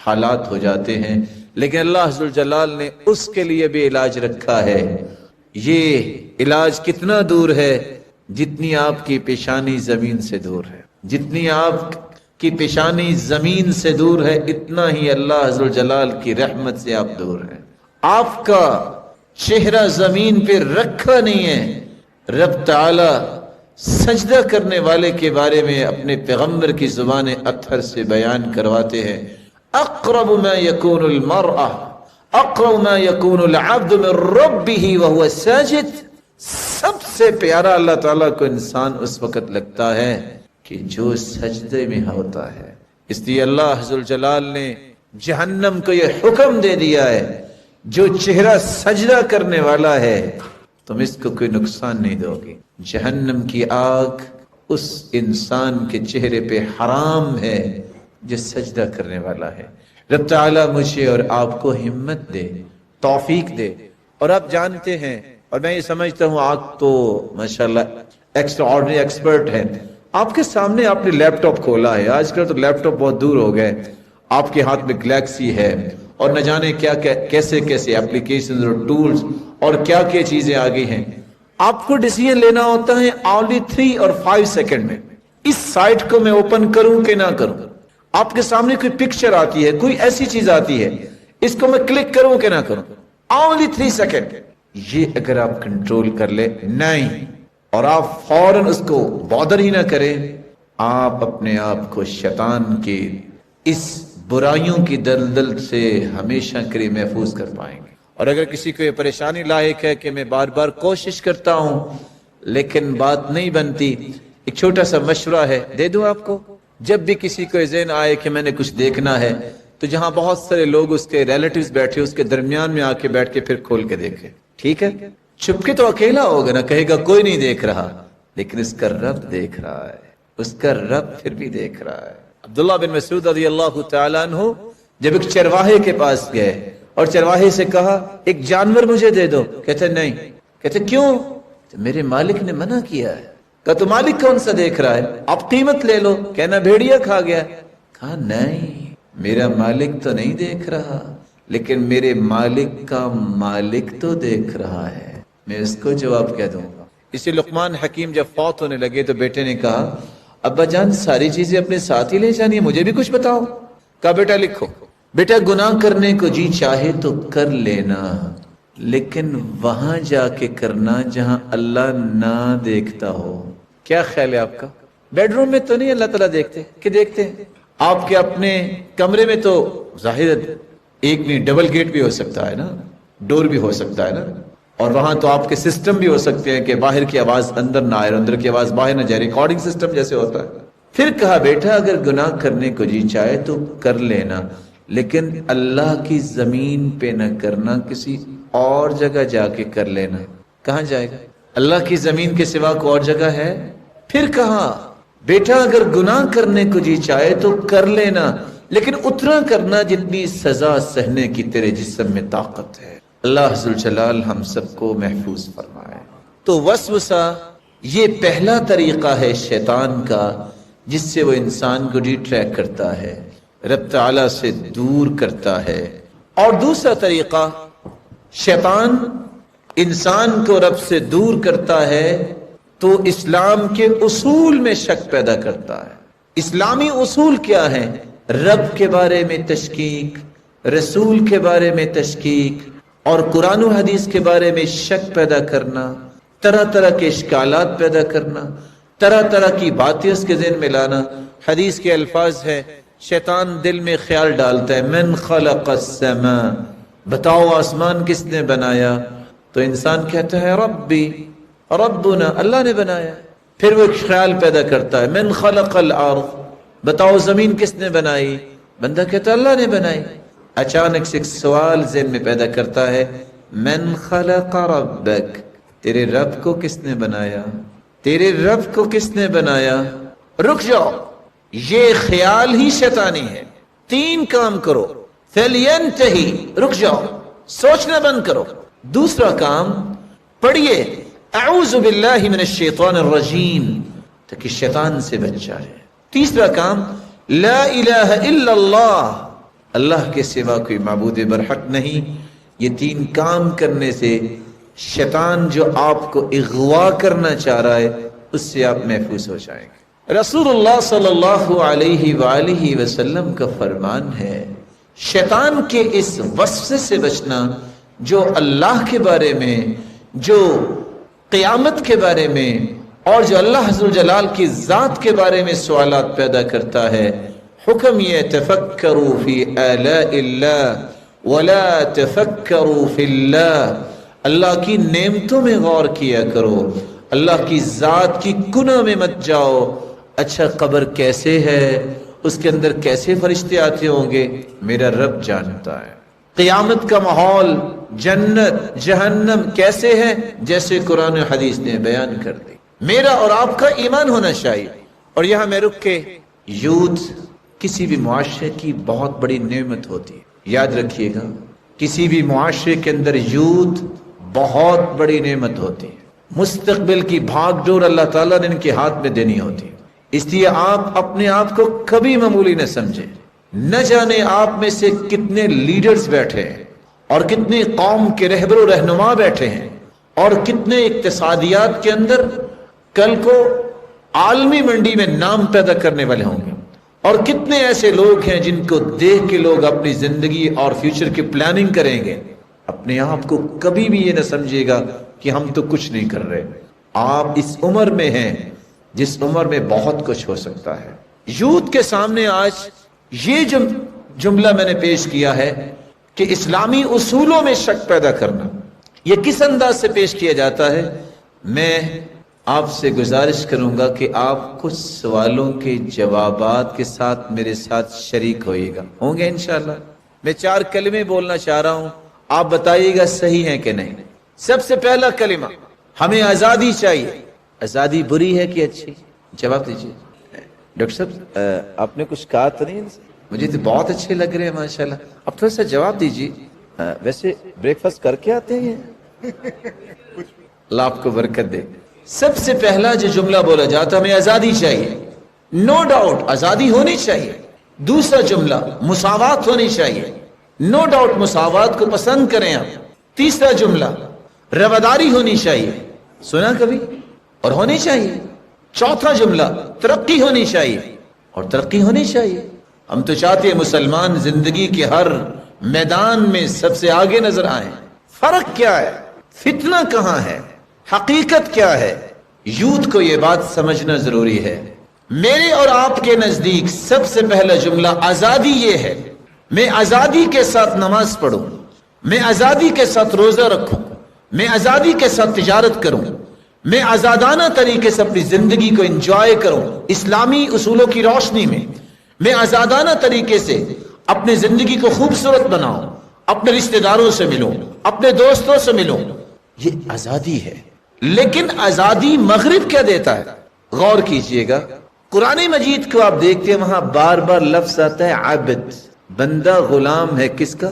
حالات ہو جاتے ہیں. لیکن اللہ ذوالجلال نے اس کے لیے بھی علاج رکھا ہے. یہ علاج کتنا دور ہے؟ جتنی آپ کی پیشانی زمین سے دور ہے. جتنی آپ کی پیشانی زمین سے دور ہے اتنا ہی اللہ ذوالجلال کی رحمت سے آپ دور ہیں. آپ کا چہرہ زمین پہ رکھا نہیں ہے. رب تعالی سجدہ کرنے والے کے بارے میں اپنے پیغمبر کی زبان اطہر سے بیان کرواتے ہیں, اقرب ما يكون المرء اقرب ما يكون العبد من ربه وهو ساجد. سب سے پیارا اللہ تعالیٰ کو انسان اس وقت لگتا ہے کہ جو سجدے میں ہوتا ہے. اس لیے اللہ ذوالجلال نے جہنم کو یہ حکم دے دیا ہے, جو چہرہ سجدہ کرنے والا ہے تم اس کو کوئی نقصان نہیں دو گی. جہنم کی آگ اس انسان کے چہرے پہ حرام ہے جو سجدہ کرنے والا ہے. رب تعالیٰ مجھے اور آپ کو ہمت دے, توفیق دے. اور آپ جانتے ہیں, اور میں یہ سمجھتا ہوں آپ تو ماشاءاللہ ایکسٹرا آرڈنری ایکسپرٹ ہیں. آپ کے سامنے آپ نے لیپ ٹاپ کھولا ہے. آج کل تو لیپ ٹاپ بہت دور ہو گئے. آپ کے ہاتھ میں گلیکسی ہے اور نہ جانے کیا کیسے اپلیکیشنز اور ٹولز اور کیا چیزیں آ گئی ہیں. آپ کو ڈیسیژن لینا ہوتا ہے only 3 اور 5 سیکنڈ میں. اس سائٹ کو میں اوپن کروں کہ نہ کروں. آپ کے سامنے کوئی پکچر آتی ہے, کوئی ایسی چیز آتی ہے, اس کو میں کلک کروں کہ نہ کروں. only 3 second. یہ اگر آپ کنٹرول کر لیں نہیں اور آپ فوراً اس کو بادر ہی نہ کریں, آپ اپنے آپ کو شیطان کی اس برائیوں کی دلدل سے ہمیشہ کے لیے محفوظ کر پائیں گے. اور اگر کسی کو یہ پریشانی لاحق ہے کہ میں بار بار کوشش کرتا ہوں لیکن بات نہیں بنتی, ایک چھوٹا سا مشورہ ہے, دے دوں آپ کو. جب بھی کسی کو ذہن آئے کہ میں نے کچھ دیکھنا ہے تو جہاں بہت سارے لوگ اس کے ریلیٹیوز بیٹھے اس کے درمیان میں آ کے بیٹھ کے پھر کھول کے دیکھیں. ٹھیک ہے, چھپ کے تو اکیلا ہوگا نا, کہے گا کوئی نہیں دیکھ رہا, لیکن اس کا رب دیکھ رہا ہے, اس کا رب پھر بھی دیکھ رہا ہے. عبداللہ بن مسعود رضی اللہ تعالیٰ عنہ جب ایک چرواہے کے پاس گئے اور چرواہے سے کہا ایک جانور مجھے دے دو, کہتے نہیں. کہتے کیوں؟ میرے مالک نے منع کیا ہے. کہا تو مالک کون سا دیکھ رہا ہے, آپ قیمت لے لو. کہنا بھیڑیا کھا گیا. کہا نہیں, میرا مالک تو نہیں دیکھ رہا, لیکن میرے مالک کا مالک تو دیکھ رہا ہے, میں اس کو جواب کہہ دوں گا. اسی لقمان حکیم جب فوت ہونے لگے تو بیٹے نے کہا ابا جان ساری چیزیں اپنے ساتھ ہی لے جانی ہے, مجھے بھی کچھ بتاؤ. کہا بیٹا لکھو, بیٹا گناہ کرنے کو جی چاہے تو کر لینا, لیکن وہاں جا کے کرنا جہاں اللہ نہ دیکھتا ہو. کیا خیال ہے آپ کا؟ بیڈ روم میں تو نہیں اللہ تعالیٰ دیکھتے کہ دیکھتے ہیں؟ آپ کے اپنے کمرے میں تو ظاہر ایک نہیں ڈبل گیٹ بھی ہو سکتا ہے نا, ڈور بھی ہو سکتا ہے نا, اور وہاں تو آپ کے سسٹم بھی ہو سکتے ہیں کہ باہر کی آواز اندر نہ آئے اور اندر کی آواز باہر نہ جائے, ریکارڈنگ سسٹم جیسے ہوتا ہے. پھر کہا بیٹا اگر گناہ کرنے کو جی چاہے تو کر لینا, لیکن اللہ کی زمین پہ نہ کرنا, کسی اور جگہ جا کے کر لینا. کہاں جائے گا؟ اللہ کی زمین کے سوا کو اور جگہ ہے؟ پھر کہا بیٹا اگر گناہ کرنے کو جی چاہے تو کر لینا, لیکن اتنا کرنا جتنی سزا سہنے کی تیرے جسم میں طاقت ہے. اللہ ذوالجلال ہم سب کو محفوظ فرمائے. تو وسوسہ یہ پہلا طریقہ ہے شیطان کا جس سے وہ انسان کو ڈیٹریکٹ کرتا ہے, رب تعالیٰ سے دور کرتا ہے. اور دوسرا طریقہ شیطان انسان کو رب سے دور کرتا ہے تو اسلام کے اصول میں شک پیدا کرتا ہے. اسلامی اصول کیا ہیں؟ رب کے بارے میں تشکیک, رسول کے بارے میں تشکیک, اور قرآن و حدیث کے بارے میں شک پیدا کرنا, طرح طرح کے اشکالات پیدا کرنا, طرح طرح کی باتیں اس کے ذہن میں لانا. حدیث کے الفاظ ہے شیطان دل میں خیال ڈالتا ہے من خلق السماء, بتاؤ آسمان کس نے بنایا؟ تو انسان کہتا ہے ربی, ربنا, اللہ نے بنایا. پھر وہ ایک خیال پیدا کرتا ہے من خلق الارض, بتاؤ زمین کس نے بنائی؟ بندہ کہتا ہے اللہ نے بنائی. اچانک سے ایک سوال ذہن میں پیدا کرتا ہے من خلق ربک, تیرے رب کو کس نے بنایا؟ تیرے رب کو کس نے بنایا؟ رک جاؤ, یہ خیال ہی شیطانی ہے. 3 کام کرو, فلینتہی, رک جاؤ, سوچنا بند کرو. دوسرا کام پڑھیے اعوذ باللہ من الشیطان الرجیم تاکہ شیطان سے بچ جائے. تیسرا کام لا الہ الا اللہ, اللہ کے سوا کوئی معبود برحق نہیں. یہ 3 کام کرنے سے شیطان جو آپ کو اغوا کرنا چاہ رہا ہے اس سے آپ محفوظ ہو جائیں گے. رسول اللہ صلی اللہ علیہ وآلہ وسلم کا فرمان ہے شیطان کے اس وسوسے سے بچنا جو اللہ کے بارے میں, جو قیامت کے بارے میں, اور جو اللہ عز و جلال کی ذات کے بارے میں سوالات پیدا کرتا ہے. حکم یہ تفکروا فی آلاء اللہ ولا تفکروا فی اللہ, اللہ کی نعمتوں میں غور کیا کرو, اللہ کی ذات کی کنہ میں مت جاؤ. اچھا قبر کیسے ہے, اس کے اندر کیسے فرشتے آتے ہوں گے, میرا رب جانتا ہے. قیامت کا ماحول, جنت جہنم کیسے ہے, جیسے قرآن و حدیث نے بیان کر دی. میرا اور آپ کا ایمان ہونا چاہیے. اور یہاں میں رک کے, یوتھ کسی بھی معاشرے کی بہت بڑی نعمت ہوتی ہے, یاد رکھیے گا, کسی بھی معاشرے کے اندر یوتھ بہت بڑی نعمت ہوتی ہے. مستقبل کی بھاگ ڈور اللہ تعالیٰ نے ان کے ہاتھ میں دینی ہوتی ہے. اس لیے آپ اپنے آپ کو کبھی معمولی نہ سمجھیں. نہ جانے آپ میں سے کتنے لیڈرز بیٹھے ہیں, اور کتنے قوم کے رہبر و رہنما بیٹھے ہیں, اور کتنے اقتصادیات کے اندر کل کو عالمی منڈی میں نام پیدا کرنے والے ہوں گے, اور کتنے ایسے لوگ ہیں جن کو دیکھ کے لوگ اپنی زندگی اور فیوچر کی پلاننگ کریں گے. اپنے آپ کو کبھی بھی یہ نہ سمجھے گا کہ ہم تو کچھ نہیں کر رہے. آپ اس عمر میں ہیں جس عمر میں بہت کچھ ہو سکتا ہے. یوتھ کے سامنے آج یہ جملہ میں نے پیش کیا ہے کہ اسلامی اصولوں میں شک پیدا کرنا, یہ کس انداز سے پیش کیا جاتا ہے. میں آپ سے گزارش کروں گا کہ آپ کچھ سوالوں کے جوابات کے ساتھ میرے ساتھ شریک ہوئیے گا. ہوں گے انشاءاللہ. میں 4 کلمے بولنا چاہ رہا ہوں, آپ بتائیے گا صحیح ہیں کہ نہیں. سب سے پہلا کلمہ، ہمیں آزادی چاہیے۔ آزادی بری ہے کہ اچھی؟ جواب دیجیے۔ ڈاکٹر صاحب آپ نے کچھ کہا تو نہیں؟ مجھے تو بہت اچھے لگ رہے ہیں ماشاءاللہ، اب تھوڑا سا جواب دیجیے۔ ویسے بریک فاسٹ کر کے آتے ہیں؟ اللہ آپ کو برکت دے۔ سب سے پہلا جو جملہ بولا جاتا ہمیں آزادی چاہیے، نو ڈاؤٹ آزادی ہونی چاہیے۔ دوسرا جملہ مساوات ہونی چاہیے، نو ڈاؤٹ مساوات کو پسند کریں آپ۔ تیسرا جملہ رواداری ہونی چاہیے، سنا کبھی؟ اور ہونی چاہیے۔ چوتھا جملہ ترقی ہونی چاہیے، اور ترقی ہونی چاہیے۔ ہم تو چاہتے ہیں مسلمان زندگی کے ہر میدان میں سب سے آگے نظر آئیں۔ فرق کیا ہے؟ فتنہ کہاں ہے؟ حقیقت کیا ہے؟ یوتھ کو یہ بات سمجھنا ضروری ہے۔ میرے اور آپ کے نزدیک سب سے پہلا جملہ آزادی یہ ہے، میں آزادی کے ساتھ نماز پڑھوں، میں آزادی کے ساتھ روزہ رکھوں، میں آزادی کے ساتھ تجارت کروں، میں آزادانہ طریقے سے اپنی زندگی کو انجوائے کروں اسلامی اصولوں کی روشنی میں آزادانہ طریقے سے اپنی زندگی کو خوبصورت بناؤں، اپنے رشتہ داروں سے ملوں، اپنے دوستوں سے ملوں، یہ آزادی ہے۔ لیکن آزادی مغرب کیا دیتا ہے؟ غور کیجئے گا، قرآن مجید کو آپ دیکھتے ہیں وہاں بار بار لفظ آتا ہے عبد، بندہ غلام ہے کس کا؟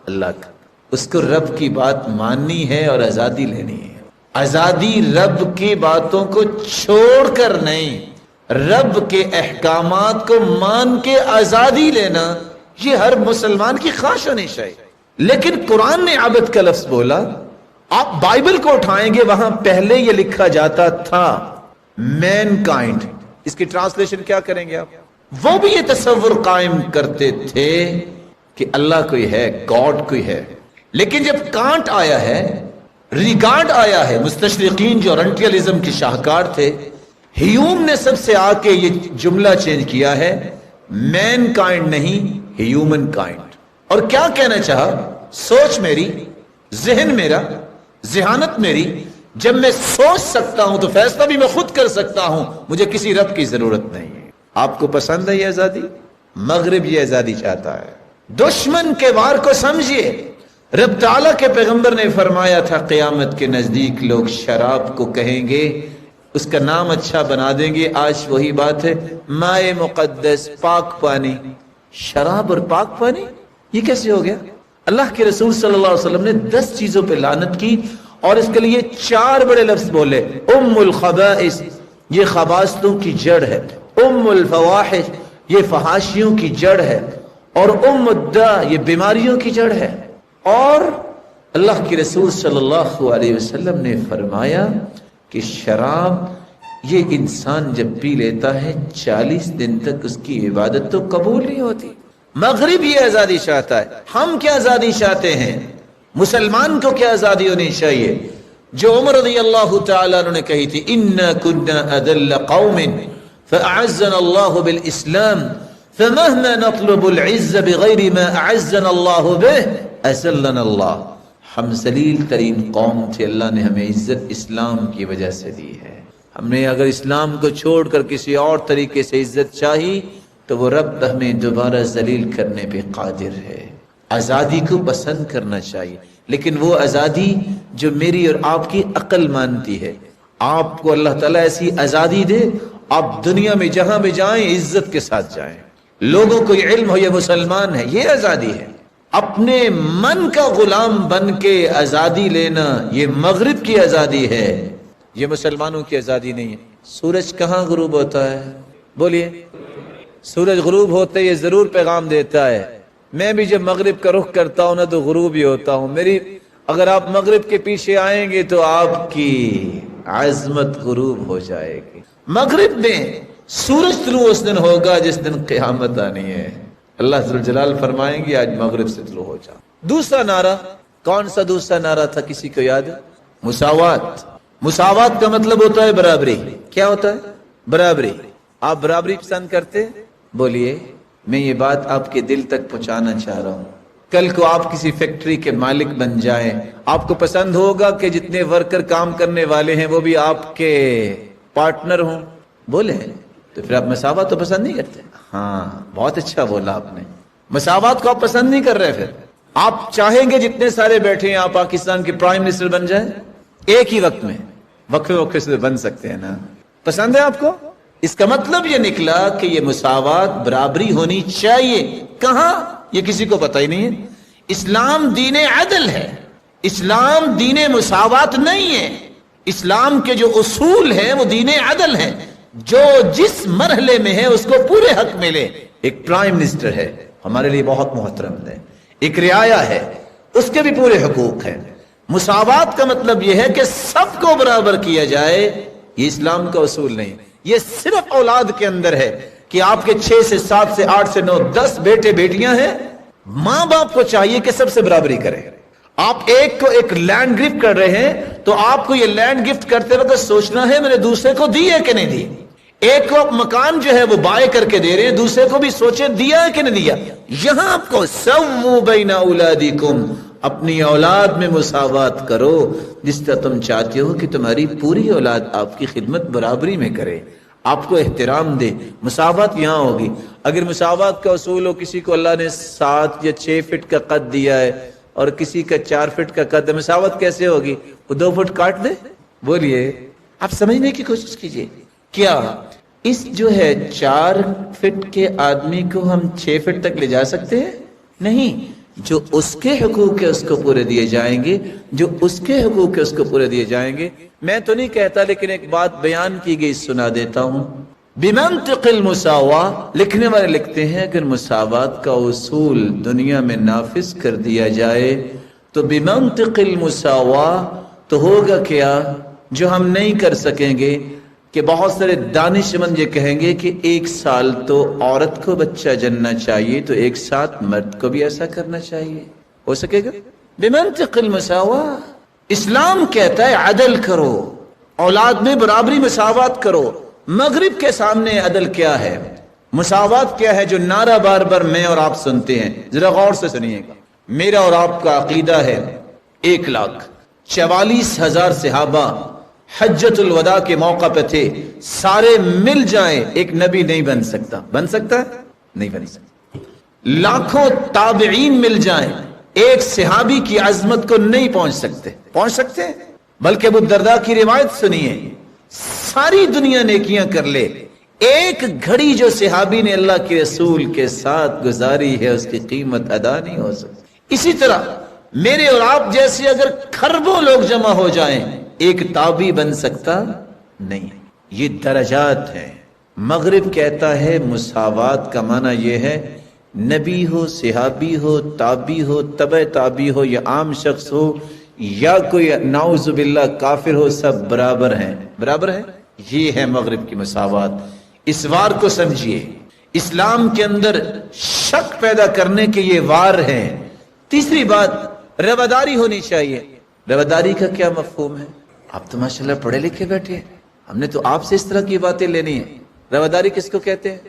اللہ کا۔ اس کو رب کی بات ماننی ہے اور آزادی لینی ہے۔ آزادی رب کی باتوں کو چھوڑ کر نہیں، رب کے احکامات کو مان کے آزادی لینا، یہ ہر مسلمان کی خواہش ہونی چاہیے۔ لیکن قرآن نے عبد کا لفظ بولا، آپ بائبل کو اٹھائیں گے وہاں پہلے یہ لکھا جاتا تھا مین کائنڈ، اس کی ٹرانسلیشن کیا کریں گے آپ؟ وہ بھی یہ تصور قائم کرتے تھے کہ اللہ کوئی ہے، گاڈ کوئی ہے۔ لیکن جب کانٹ آیا ہے، ریگارڈ آیا ہے، مستشرقین جو اورنٹیلزم کی شاہکار تھے، ہیوم نے سب سے آ کے یہ جملہ چینج کیا ہے، مین کائنڈ نہیں ہیومن کائنڈ۔ اور کیا کہنا چاہا؟ سوچ میری، ذہن میرا، ذہانت میری، جب میں سوچ سکتا ہوں تو فیصلہ بھی میں خود کر سکتا ہوں، مجھے کسی رب کی ضرورت نہیں ہے۔ آپ کو پسند ہے یہ آزادی؟ مغرب یہ آزادی چاہتا ہے۔ دشمن کے وار کو سمجھیے، رب تعالیٰ کے پیغمبر نے فرمایا تھا قیامت کے نزدیک لوگ شراب کو کہیں گے، اس کا نام اچھا بنا دیں گے۔ آج وہی بات ہے، مائے مقدس، پاک پانی۔ شراب اور پاک پانی یہ کیسے ہو گیا؟ اللہ کے رسول صلی اللہ علیہ وسلم نے 10 چیزوں پہ لعنت کی اور اس کے لیے 4 بڑے لفظ بولے۔ ام الخبائث، یہ خباثتوں کی جڑ ہے، ام الفواحش، یہ فحاشیوں کی جڑ ہے، اور ام الداء، یہ بیماریوں کی جڑ ہے۔ اور اللہ کے رسول صلی اللہ علیہ وسلم نے فرمایا کہ شراب یہ انسان جب پی لیتا ہے 40 دن تک اس کی عبادت تو قبول نہیں ہوتی۔ مغرب یہ آزادی چاہتا ہے، ہم کیا آزادی چاہتے ہیں؟ مسلمان کو کیا آزادی ہونی چاہیے؟ جو عمر رضی اللہ تعالیٰ عنہ نے کہی تھی، اِنَّا كُنَّا أَذَلَّ قَوْمٍ فَأَعَزَّنَا اللَّهُ بِالْإِسْلَامِ فَمَهْمَا نَطْلُبُ الْعِزَّ بِغَيْرِ مَا أَعَزَّنَا اللَّهُ بِهِ أَذَلَّنَا اللَّهُ۔ ہم ذلیل ترین قوم تھے، اللہ نے ہمیں عزت اسلام کی وجہ سے دی ہے۔ ہم نے اگر اسلام کو چھوڑ کر کسی اور طریقے سے عزت چاہی تو وہ رب ہمیں دوبارہ ذلیل کرنے پہ قادر ہے۔ آزادی کو پسند کرنا چاہیے، لیکن وہ آزادی جو میری اور آپ کی عقل مانتی ہے۔ آپ کو اللہ تعالیٰ ایسی آزادی دے، آپ دنیا میں جہاں بھی جائیں عزت کے ساتھ جائیں، لوگوں کو یہ علم ہو یہ مسلمان ہے، یہ آزادی ہے۔ اپنے من کا غلام بن کے آزادی لینا یہ مغرب کی آزادی ہے، یہ مسلمانوں کی آزادی نہیں ہے۔ سورج کہاں غروب ہوتا ہے؟ بولیے۔ سورج غروب ہوتے یہ ضرور پیغام دیتا ہے، میں بھی جب مغرب کا رخ کرتا ہوں نا تو غروب ہی ہوتا ہوں۔ اگر آپ مغرب کے پیچھے آئیں گے تو آپ کی عظمت غروب ہو جائے گی۔ مغرب میں سورج طلوع اس دن ہوگا جس دن قیامت آنی ہے۔ اللہ ذوالجلال فرمائیں گے آج مغرب سے طلوع ہو جا۔ دوسرا نعرہ کون سا دوسرا نعرہ تھا؟ کسی کو یاد ہے؟ مساوات۔ مساوات کا مطلب ہوتا ہے برابری۔ کیا ہوتا ہے؟ برابری۔ آپ برابری پسند کرتے؟ بولیے۔ میں یہ بات آپ کے دل تک پہنچانا چاہ رہا ہوں۔ کل کو آپ کسی فیکٹری کے مالک بن جائیں، آپ کو پسند ہوگا کہ جتنے ورکر کام کرنے والے ہیں وہ بھی آپ کے پارٹنر ہوں؟ بولے تو پھر آپ مساوات تو پسند نہیں کرتے۔ ہاں بہت اچھا بولا آپ نے، مساوات کو آپ پسند نہیں کر رہے۔ پھر آپ چاہیں گے جتنے سارے بیٹھے ہیں آپ پاکستان کے پرائم منسٹر بن جائیں ایک ہی وقت میں؟ وقفے وقفے سے بن سکتے ہیں نا؟ پسند ہے آپ کو؟ اس کا مطلب یہ نکلا کہ یہ مساوات، برابری ہونی چاہیے. کہاں؟ یہ کسی کو پتہ ہی نہیں ہے. اسلام دین عدل ہے، اسلام دین مساوات نہیں ہے. اسلام کے جو اصول ہیں وہ دین عدل ہیں. جو جس مرحلے میں ہے اس کو پورے حق ملے. ایک پرائم منسٹر ہے ہمارے لیے بہت محترم ہے، ایک رعایا ہے، اس کے بھی پورے حقوق ہیں. مساوات کا مطلب یہ ہے کہ سب کو برابر کیا جائے. یہ اسلام کا اصول نہیں. یہ صرف اولاد کے اندر ہے کہ آپ کے 6 سے 7 سے 8 سے 9 10 بیٹے بیٹیاں ہیں، ماں باپ کو چاہیے کہ سب سے برابری کرے. آپ ایک کو ایک لینڈ گفٹ کر رہے ہیں تو آپ کو یہ لینڈ گفٹ کرتے وقت سوچنا ہے میں نے دوسرے کو دی ہے کہ نہیں دی. ایک کو مکان جو ہے وہ بائے کر کے دے رہے ہیں، دوسرے کو بھی سوچے دیا ہے کہ نہیں دیا. یہاں آپ کو سووا بین اولادکم، اپنی اولاد میں مساوات کرو جس طرح تم چاہتے ہو کہ تمہاری پوری اولاد آپ کی خدمت برابری میں کرے، آپ کو احترام دے. مساوات یہاں ہوگی. اگر مساوات کا اصول ہو کسی کو اللہ نے 7 یا 6 فٹ کا قد دیا ہے اور کسی کا 4 فٹ کا قد ہے، مساوات کیسے ہوگی؟ وہ 2 فٹ کاٹ دے؟ بولیے، آپ سمجھنے کی کوشش کیجئے. کیا اس جو ہے 4 فٹ کے آدمی کو ہم 6 فٹ تک لے جا سکتے ہیں؟ نہیں. جو اس کے حقوق ہے اس کو پورے دیے جائیں گے، جو اس کے حقوق ہے اس کو پورے دیے جائیں گے. میں تو نہیں کہتا لیکن ایک بات بیان کی گئی سنا دیتا ہوں. بمنطق المساواة، لکھنے والے لکھتے ہیں اگر مساوات کا اصول دنیا میں نافذ کر دیا جائے تو بمنطق المساواة تو ہوگا کیا جو ہم نہیں کر سکیں گے کہ بہت سارے دانش مند یہ کہیں گے کہ 1 سال تو عورت کو بچہ جننا چاہیے تو 1 ساتھ مرد کو بھی ایسا کرنا چاہیے. ہو سکے گا؟ بمنطق المساواة. اسلام کہتا ہے عدل کرو، اولاد میں برابری مساوات کرو. مغرب کے سامنے عدل کیا ہے، مساوات کیا ہے جو نعرہ بار بار میں اور آپ سنتے ہیں؟ ذرا غور سے سنیے گا. میرا اور آپ کا عقیدہ ہے 1,44,000 صحابہ حجت الوداع کے موقع پہ تھے، سارے مل جائیں ایک نبی نہیں بن سکتا. بن سکتا ہے؟ نہیں بن سکتا. لاکھوں تابعین مل جائیں ایک صحابی کی عظمت کو نہیں پہنچ سکتے. پہنچ سکتے ہیں؟ بلکہ ابو الدرداء کی روایت سنیے، ساری دنیا نیکیاں کر لے، ایک گھڑی جو صحابی نے اللہ کے رسول کے ساتھ گزاری ہے اس کی قیمت ادا نہیں ہو سکتی. اسی طرح میرے اور آپ جیسے اگر کھربوں لوگ جمع ہو جائیں ایک تابعی بن سکتا نہیں. یہ درجات ہیں. مغرب کہتا ہے مساوات کا معنی یہ ہے نبی ہو، صحابی ہو، تابعی ہو، تبع تابعی ہو یا عام شخص ہو یا کوئی نعوذ باللہ کافر ہو، سب برابر ہیں. برابر ہیں. یہ ہے مغرب کی مساوات. اس وار کو سمجھیے. اسلام کے اندر شک پیدا کرنے کے یہ وار ہیں. تیسری بات رواداری ہونی چاہیے. رواداری کا کیا مفہوم ہے؟ آپ تو ماشاءاللہ پڑھے لکھے بیٹھے ہیں، ہم نے تو آپ سے اس طرح کی باتیں لینی ہیں. رواداری کس کو کہتے ہیں؟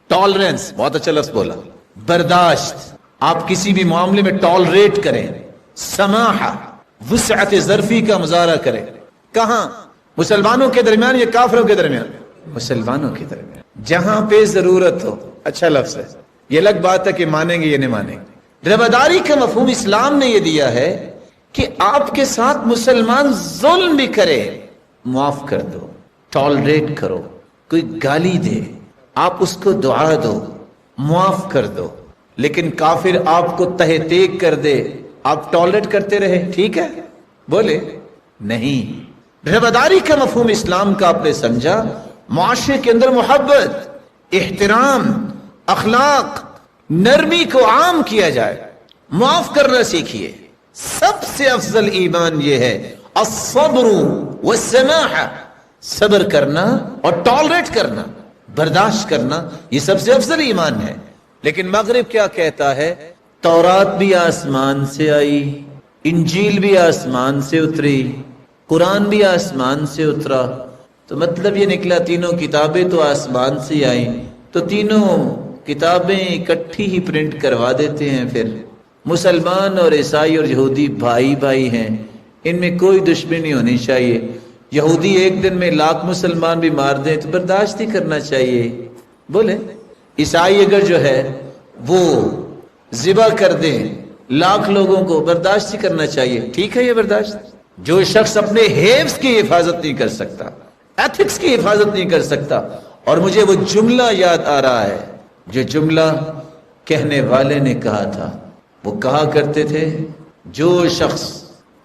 ٹالرنس. بہت اچھا لفظ بولا. برداشت. آپ کسی بھی معاملے میں ٹالریٹ کریں. سماحہ، وسعت ظرفی کا مظاہرہ کریں. کہاں؟ مسلمانوں کے درمیان یا کافروں کے درمیان؟ مسلمانوں کے درمیان. جہاں پہ ضرورت ہو. اچھا لفظ ہے. یہ الگ بات ہے کہ مانیں گے یا نہیں مانیں گے. رواداری کا مفہوم اسلام نے یہ دیا ہے کہ آپ کے ساتھ مسلمان ظلم بھی کرے معاف کر دو، ٹالریٹ کرو. کوئی گالی دے آپ اس کو دعا دو، معاف کر دو. لیکن کافر آپ کو تہہ تیگ کر دے آپ ٹالریٹ کرتے رہے، ٹھیک ہے؟ بولے نہیں. رواداری کا مفہوم اسلام کا آپ نے سمجھا. معاشرے کے اندر محبت، احترام، اخلاق، نرمی کو عام کیا جائے. معاف کرنا سیکھیے. سب سے افضل ایمان یہ ہے الصبر والسماحہ، صبر کرنا اور ٹالریٹ کرنا، برداشت کرنا. یہ سب سے افضل ایمان ہے. لیکن مغرب کیا کہتا ہے؟ تورات بھی آسمان سے آئی، انجیل بھی آسمان سے اتری، قرآن بھی آسمان سے اترا. تو مطلب یہ نکلا تینوں کتابیں تو آسمان سے آئیں تو تینوں کتابیں اکٹھی ہی پرنٹ کروا دیتے ہیں. پھر مسلمان اور عیسائی اور یہودی بھائی بھائی ہیں، ان میں کوئی دشمنی ہونی چاہیے. یہودی ایک دن میں 1,00,000 مسلمان بھی مار دیں تو برداشت ہی کرنا چاہیے. بولے عیسائی اگر جو ہے وہ ذبح کر دیں لاکھ لوگوں کو برداشت ہی کرنا چاہیے. ٹھیک ہے یہ برداشت. جو شخص اپنے حفظ کی حفاظت نہیں کر سکتا، ایتھکس کی حفاظت نہیں کر سکتا. اور مجھے وہ جملہ یاد آ رہا ہے جو جملہ کہنے والے نے کہا تھا. وہ کہا کرتے تھے جو شخص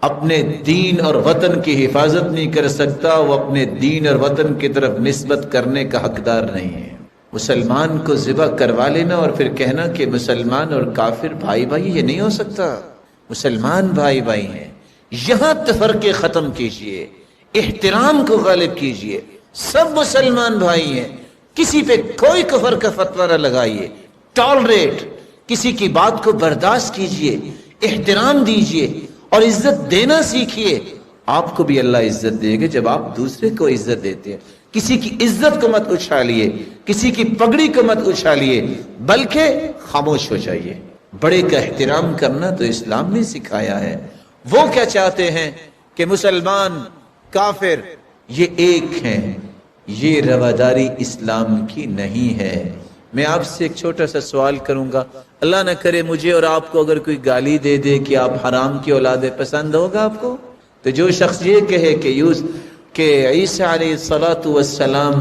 اپنے دین اور وطن کی حفاظت نہیں کر سکتا وہ اپنے دین اور وطن کی طرف نسبت کرنے کا حقدار نہیں ہے. مسلمان کو ذبح کروا لینا اور پھر کہنا کہ مسلمان اور کافر بھائی بھائی، یہ نہیں ہو سکتا. مسلمان بھائی بھائی ہیں. یہاں تفرقے ختم کیجئے، احترام کو غالب کیجئے. سب مسلمان بھائی ہیں. کسی پہ کوئی کفر کا فتویٰ نہ لگائیے. ٹالریٹ، کسی کی بات کو برداشت کیجئے، احترام دیجئے اور عزت دینا سیکھیے. آپ کو بھی اللہ عزت دے گا جب آپ دوسرے کو عزت دیتے ہیں. کسی کی عزت کو مت اچھالیے، کسی کی پگڑی کو مت اچھالیے، بلکہ خاموش ہو جائیے. بڑے کا احترام کرنا تو اسلام نے سکھایا ہے. وہ کیا چاہتے ہیں کہ مسلمان کافر یہ ایک ہیں. یہ رواداری اسلام کی نہیں ہے. میں آپ سے ایک چھوٹا سا سوال کروں گا. اللہ نہ کرے مجھے اور آپ کو اگر کوئی گالی دے دے کہ آپ حرام کی اولاد ہیں، پسند ہوگا آپ کو؟ تو جو شخص یہ کہے کہ عیسیٰ علیہ السلام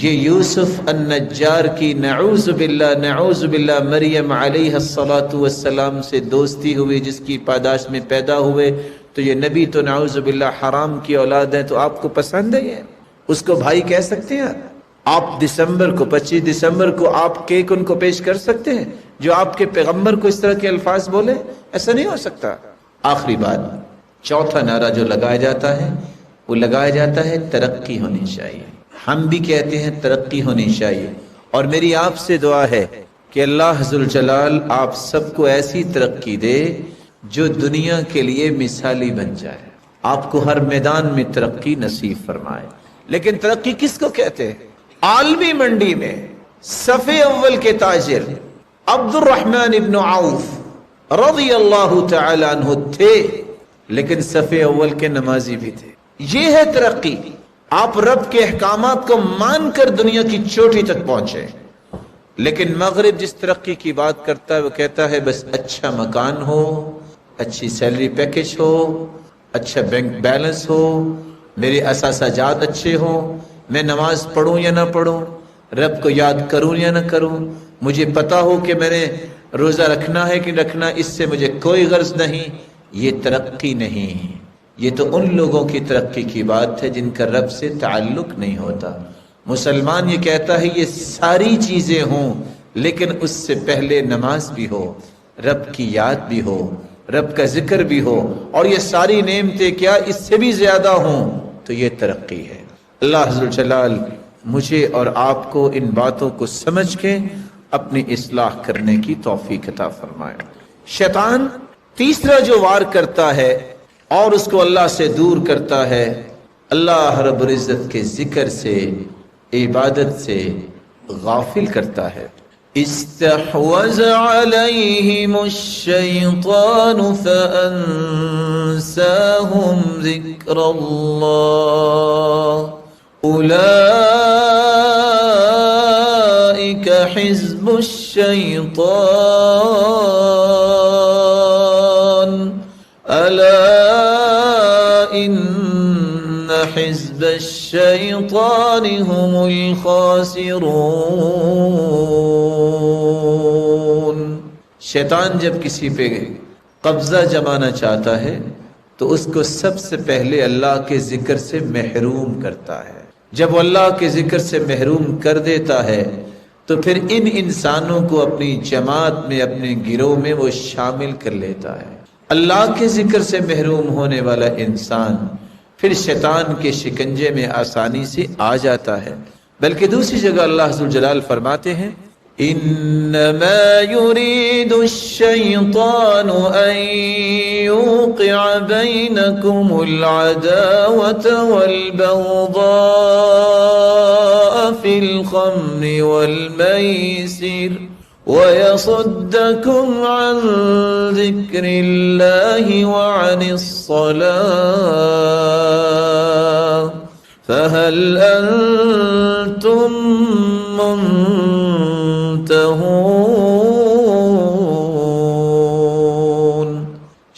یہ یوسف النجار کی نعوذ باللہ مریم علیہ السلام سے دوستی ہوئی، جس کی پاداش میں پیدا ہوئے، تو یہ نبی تو نعوذ باللہ حرام کی اولاد ہیں، تو آپ کو پسند ہے یہ؟ اس کو بھائی کہہ سکتے ہیں آپ؟ 25 دسمبر کو آپ کیک ان کو پیش کر سکتے ہیں جو آپ کے پیغمبر کو اس طرح کے الفاظ بولے؟ ایسا نہیں ہو سکتا. آخری بات، چوتھا نعرہ جو لگایا جاتا ہے وہ لگایا جاتا ہے ترقی ہونی چاہیے. ہم بھی کہتے ہیں ترقی ہونی چاہیے. اور میری آپ سے دعا ہے کہ اللہ ذوالجلال آپ سب کو ایسی ترقی دے جو دنیا کے لیے مثالی بن جائے. آپ کو ہر میدان میں ترقی نصیب فرمائے. لیکن ترقی کس کو کہتے ہیں؟ عالمی منڈی میں صفِ اول کے تاجر عبد الرحمن ابن عوف رضی اللہ تعالی عنہ تھے، لیکن صفِ اول کے نمازی بھی تھے. یہ ہے ترقی. آپ رب کے احکامات کو مان کر دنیا کی چوٹی تک پہنچے. لیکن مغرب جس ترقی کی بات کرتا ہے وہ کہتا ہے بس اچھا مکان ہو، اچھی سیلری پیکج ہو، اچھا بینک بیلنس ہو، میرے اثاثہ جات اچھے ہوں، میں نماز پڑھوں یا نہ پڑھوں، رب کو یاد کروں یا نہ کروں، مجھے پتا ہو کہ میں نے روزہ رکھنا ہے کہ رکھنا، اس سے مجھے کوئی غرض نہیں. یہ ترقی نہیں. یہ تو ان لوگوں کی ترقی کی بات ہے جن کا رب سے تعلق نہیں ہوتا. مسلمان یہ کہتا ہے یہ ساری چیزیں ہوں، لیکن اس سے پہلے نماز بھی ہو، رب کی یاد بھی ہو، رب کا ذکر بھی ہو، اور یہ ساری نعمتیں کیا اس سے بھی زیادہ ہوں، تو یہ ترقی ہے. اللہ ذوالجلال مجھے اور آپ کو ان باتوں کو سمجھ کے اپنی اصلاح کرنے کی توفیق عطا فرمائے. شیطان تیسرا جو وار کرتا ہے اور اس کو اللہ سے دور کرتا ہے، اللہ رب العزت کے ذکر سے، عبادت سے غافل کرتا ہے. استحوذ علیہم الشیطان فانساہم ذکر اللہ اولئک حزب الشیطان الا ان حزب الشیطان هم الخاسرون. شیطان جب کسی پہ قبضہ جمانا چاہتا ہے تو اس کو سب سے پہلے اللہ کے ذکر سے محروم کرتا ہے. جب وہ اللہ کے ذکر سے محروم کر دیتا ہے تو پھر ان انسانوں کو اپنی جماعت میں، اپنے گروہ میں وہ شامل کر لیتا ہے. اللہ کے ذکر سے محروم ہونے والا انسان پھر شیطان کے شکنجے میں آسانی سے آ جاتا ہے. بلکہ دوسری جگہ اللہ ذوالجلال فرماتے ہیں انما يريد الشيطان ان يوقع بينكم العداوة والبغضاء في الخمر والميسر ويصدكم عن ذكر الله وعن الصلاة فهل أنتم منتهون.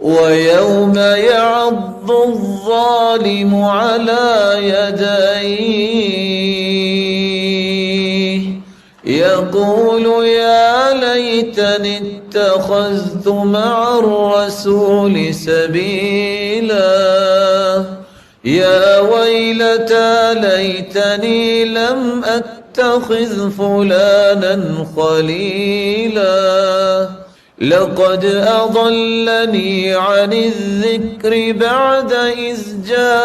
وَيَوْمَ يَعَضُّ الظَّالِمُ عَلَى يَدَيْهِ يَقُولُ يَا لَيْتَنِي اتَّخَذْتُ مَعَ الرَّسُولِ سَبِيلًا يَا وَيْلَتَى لَيْتَنِي لَمْ أَتَّخِذْ فُلَانًا خَلِيلًا لقد أضلني عن الذكر بعد إذ جاءني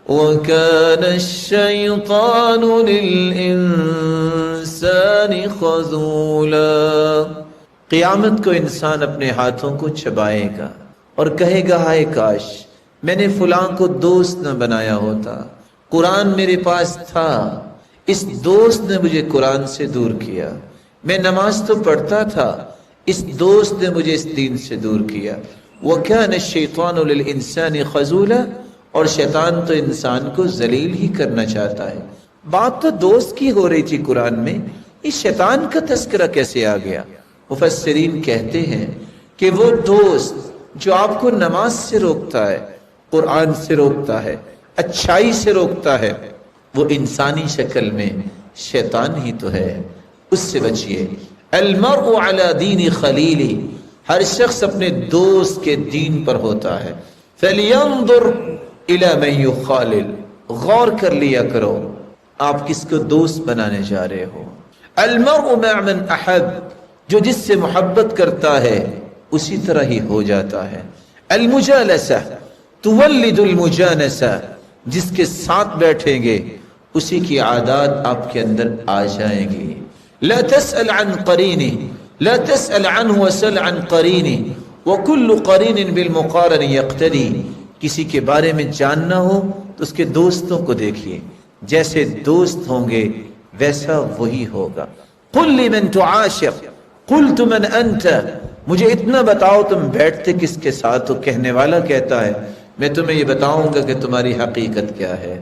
وكان الشيطان للإنسان خذولا۔ قیامت کو انسان اپنے ہاتھوں کو چبائے گا اور کہے گا ہائے کاش میں نے فلاں کو دوست نہ بنایا ہوتا، قرآن میرے پاس تھا، اس دوست نے مجھے قرآن سے دور کیا، میں نماز تو پڑھتا تھا، اس دوست نے مجھے اس دین سے دور کیا۔ وَكَانَ الشَّيْطَانُ لِلْإِنسَانِ خَذُولًا، اور شیطان تو انسان کو ذلیل ہی کرنا چاہتا ہے۔ بات تو دوست کی ہو رہی تھی قرآن میں، اس شیطان کا تذکرہ کیسے آ گیا؟ مفسرین کہتے ہیں کہ وہ دوست جو آپ کو نماز سے روکتا ہے، قرآن سے روکتا ہے، اچھائی سے روکتا ہے، وہ انسانی شکل میں شیطان ہی تو ہے، اس سے بچیے۔ المرء علی دین خلیلہ، ہر شخص اپنے دوست کے دین پر ہوتا ہے۔ فلینظر الی من یخالل، غور کر لیا کرو آپ کس کو دوست بنانے جا رہے ہو۔ المرء مع من احب، جو جس سے محبت کرتا ہے اسی طرح ہی ہو جاتا ہے۔ المجالسہ تولد المجانسہ، جس کے ساتھ بیٹھیں گے اسی کی عادات آپ کے اندر آ جائیں گی۔ لا تسأل عن قرینہ، لا تسأل عنہ وسل عن قرینہ، وکل قرین بالمقارن یقتدی، کسی کے بارے میں جاننا ہو تو اس کے دوستوں کو دیکھیے، جیسے دوست ہوں گے ویسا وہی ہوگا۔ قل لمن تعاشر قلت من انت، مجھے اتنا بتاؤ تم بیٹھتے کس کے ساتھ ہو، کہنے والا کہتا ہے میں تمہیں یہ بتاؤں گا کہ تمہاری حقیقت کیا ہے۔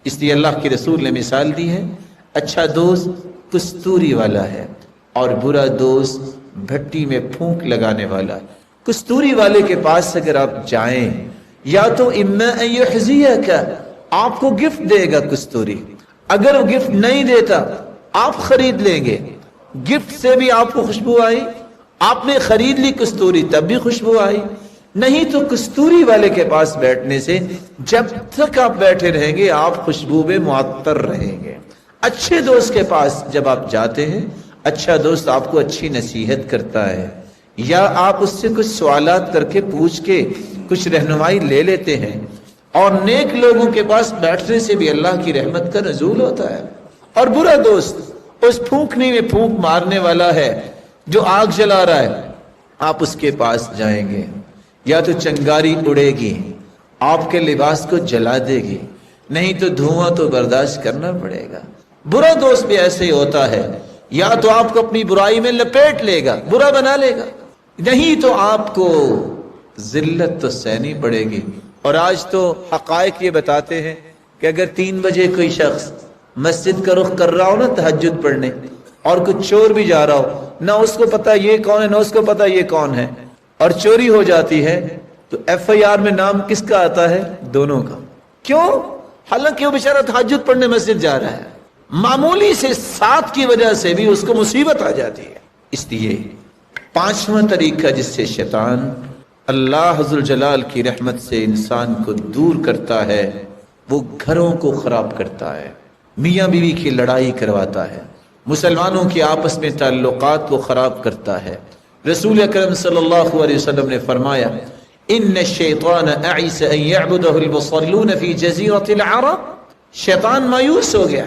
اس لیے اللہ کے رسول نے مثال دی ہے، اچھا دوست کستوری والا ہے اور برا دوست بھٹی میں پھونک لگانے والا ہے۔ کستوری والے کے پاس اگر آپ جائیں، یا تو اما ان یحزیک، آپ کو گفٹ دے گا کستوری، اگر وہ گفٹ نہیں دیتا آپ خرید لیں گے، گفٹ سے بھی آپ کو خوشبو آئی، آپ نے خرید لی کستوری تب بھی خوشبو آئی، نہیں تو کستوری والے کے پاس بیٹھنے سے جب تک آپ بیٹھے رہیں گے آپ خوشبو میں معطر رہیں گے۔ اچھے دوست کے پاس جب آپ جاتے ہیں، اچھا دوست آپ کو اچھی نصیحت کرتا ہے، یا آپ اس سے کچھ سوالات کر کے پوچھ کے کچھ رہنمائی لے لیتے ہیں، اور نیک لوگوں کے پاس بیٹھنے سے بھی اللہ کی رحمت کا نزول ہوتا ہے۔ اور برا دوست اس پھونکنے میں پھونک مارنے والا ہے جو آگ جلا رہا ہے، آپ اس کے پاس جائیں گے یا تو چنگاری اڑے گی، آپ کے لباس کو جلا دے گی، نہیں تو دھواں تو برداشت کرنا پڑے گا۔ برا دوست بھی ایسے ہی ہوتا ہے، یا تو آپ کو اپنی برائی میں لپیٹ لے گا، برا بنا لے گا، نہیں تو آپ کو ذلت تو سہنی پڑے گی۔ اور آج تو حقائق یہ بتاتے ہیں کہ اگر 3 بجے کوئی شخص مسجد کا رخ کر رہا ہو نا تہجد پڑھنے، اور کچھ چور بھی جا رہا ہو، نہ اس کو پتا یہ کون ہے نہ اس کو پتا یہ کون ہے، اور چوری ہو جاتی ہے تو FIR میں نام کس کا آتا ہے؟ دونوں کا۔ کیوں؟ حالانکہ وہ بیچارہ تہجد پڑھنے مسجد جا رہا ہے، معمولی سے ساتھ کی وجہ سے بھی اس کو مصیبت آ جاتی ہے۔ اس لیے 5واں طریقہ جس سے شیطان اللہ ذوالجلال کی رحمت سے انسان کو دور کرتا ہے، وہ گھروں کو خراب کرتا ہے، میاں بیوی کی لڑائی کرواتا ہے، مسلمانوں کے آپس میں تعلقات کو خراب کرتا ہے۔ رسول اکرم صلی اللہ علیہ وسلم نے فرمایا ان الشیطان اعیس ان یعبدہ المصلون فی جزیرۃ العرب، شیطان مایوس ہو گیا،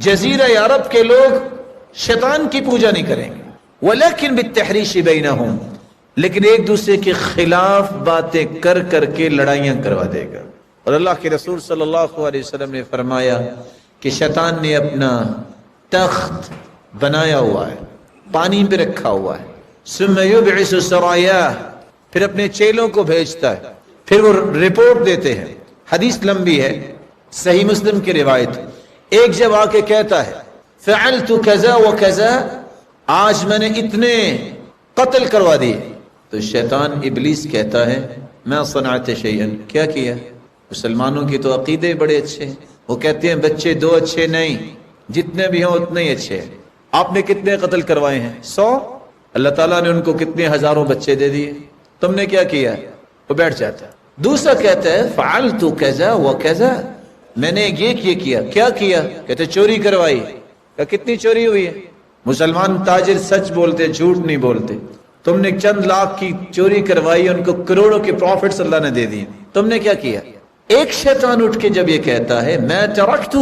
جزیرہ عرب کے لوگ شیطان کی پوجا نہیں کریں گے، ولیکن بالتحریش بینہم، لیکن ایک دوسرے کے خلاف باتیں کر کر کے لڑائیاں کروا دے گا۔ اور اللہ کے رسول صلی اللہ علیہ وسلم نے فرمایا کہ شیطان نے اپنا تخت بنایا ہوا ہے، پانی پہ رکھا ہوا ہے، ثم یبعث سرایاہ، پھر اپنے چیلوں کو بھیجتا ہے، پھر وہ رپورٹ دیتے ہیں۔ حدیث لمبی ہے، صحیح مسلم کی روایت۔ ایک جب آ کے کہتا ہے فعلت کذا و کذا، آج میں نے اتنے قتل کروا دیے، تو شیطان ابلیس کہتا ہے ما صنعت شیئا، کیا کیا؟ مسلمانوں کی تو عقیدے بڑے اچھے ہیں، وہ کہتے ہیں بچے دو اچھے نہیں، جتنے بھی ہوں اتنے ہی اچھے ہیں۔ آپ نے کتنے قتل کروائے ہیں؟ 100۔ اللہ تعالیٰ نے ان کو کتنے ہزاروں بچے دے دیے، تم نے کیا کیا؟ وہ بیٹھ جاتا ہے۔ دوسرا کہتا ہے فعلت کذا و کذا، میں نے یہ کیا، کیا کیا؟ کہتے چوری کروائی۔ کہ کتنی چوری ہوئی ہے؟ مسلمان تاجر سچ بولتے، جھوٹ نہیں بولتے۔ تم نے چند لاکھ کی چوری کروائی، ان کو کروڑوں کے پروفٹس اللہ نے دے دیے، تم نے کیا کیا؟ ایک شیطان اٹھ کے جب یہ کہتا ہے میں ترکت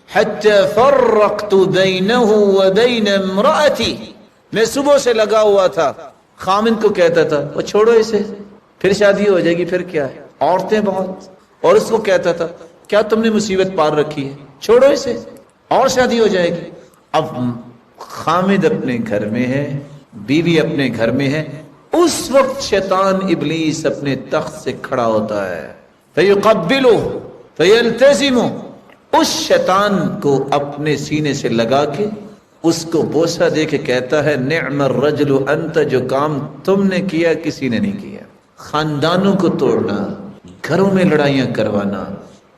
حتی فرقت بینہ وبین امرأتی، میں صبح سے لگا ہوا تھا، خامن کو کہتا تھا وہ چھوڑو اسے، پھر شادی ہو جائے گی، پھر کیا ہے، عورتیں بہت، اور اس کو کہتا تھا کیا تم نے مصیبت پار رکھی ہے، چھوڑو اسے اور شادی ہو جائے گی۔ اب خامد اپنے گھر میں ہے، بیوی اپنے گھر میں ہے، اس وقت شیطان ابلیس اپنے تخت سے کھڑا ہوتا ہے، فَيُقَبِّلُهُ فَيَلْتَزِمُهُ، اس شیطان کو اپنے سینے سے لگا کے اس کو بوسہ دے کے کہتا ہے نعم الرجل انت، جو کام تم نے کیا کسی نے نہیں کیا۔ خاندانوں کو توڑنا، گھروں میں لڑائیاں کروانا،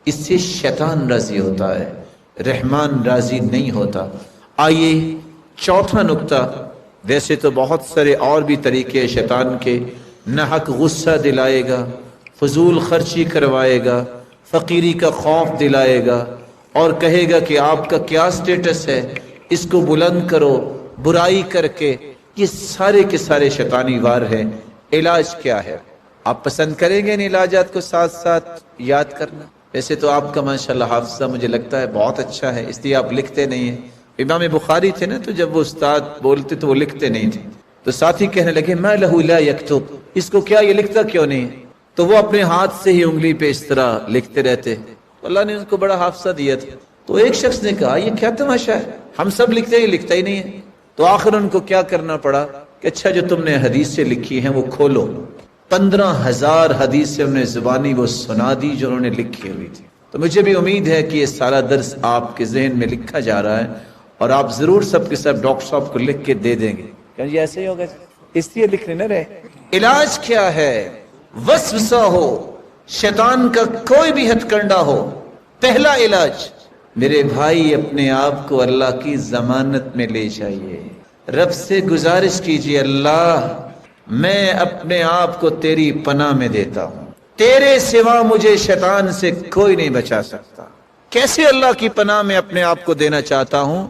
اس سے شیطان راضی ہوتا ہے، رحمان راضی نہیں ہوتا۔ آئیے چوتھا نکتہ، ویسے تو بہت سارے اور بھی طریقے شیطان کے، ناحق غصہ دلائے گا، فضول خرچی کروائے گا، فقیری کا خوف دلائے گا، اور کہے گا کہ آپ کا کیا سٹیٹس ہے، اس کو بلند کرو، برائی کر کے، یہ سارے کے سارے شیطانی وار ہیں۔ علاج کیا ہے؟ آپ پسند کریں گے ان علاجات کو ساتھ ساتھ یاد کرنا؟ ویسے تو آپ کا ماشاءاللہ حافظہ مجھے لگتا ہے بہت اچھا ہے، اس لیے آپ لکھتے نہیں ہیں۔ امام بخاری تھے نا، تو جب وہ استاد بولتے تو وہ لکھتے نہیں تھے، تو ساتھی کہنے لگے ما لہ لا یکتب، اس کو کیا یہ لکھتا کیوں نہیں؟ تو وہ اپنے ہاتھ سے ہی انگلی پہ اس طرح لکھتے رہتے، اللہ نے ان کو بڑا حافظہ دیا تھا۔ تو ایک شخص نے کہا یہ کیا تماشا ہے، ہم سب لکھتے ہیں، لکھتا ہی نہیں ہے۔ تو آخر ان کو کیا کرنا پڑا کہ اچھا جو تم نے حدیث سے لکھی ہیں وہ کھولو۔ 15,000 حدیث سے انہوں نے زبانی وہ سنا دی جو انہوں نے لکھی ہوئی تھی۔ تو مجھے بھی امید ہے کہ یہ سارا درس آپ کے ذہن میں لکھا جا رہا ہے، اور آپ ضرور سب کے سب ڈاکٹر صاحب کو لکھ کے دے دیں گے کہ یہ ایسے ہی ہوگا، اس لیے لکھنے نہ رہے۔ علاج کیا ہے؟ وسوسہ ہو، شیطان کا کوئی بھی ہتھ کنڈا ہو، پہلا علاج میرے بھائی اپنے آپ کو اللہ کی ضمانت میں لے جائیے، رب سے گزارش کیجیے اللہ میں اپنے آپ کو تیری پناہ میں دیتا ہوں، تیرے سوا مجھے شیطان سے کوئی نہیں بچا سکتا۔ کیسے اللہ کی پناہ میں اپنے آپ کو دینا چاہتا ہوں،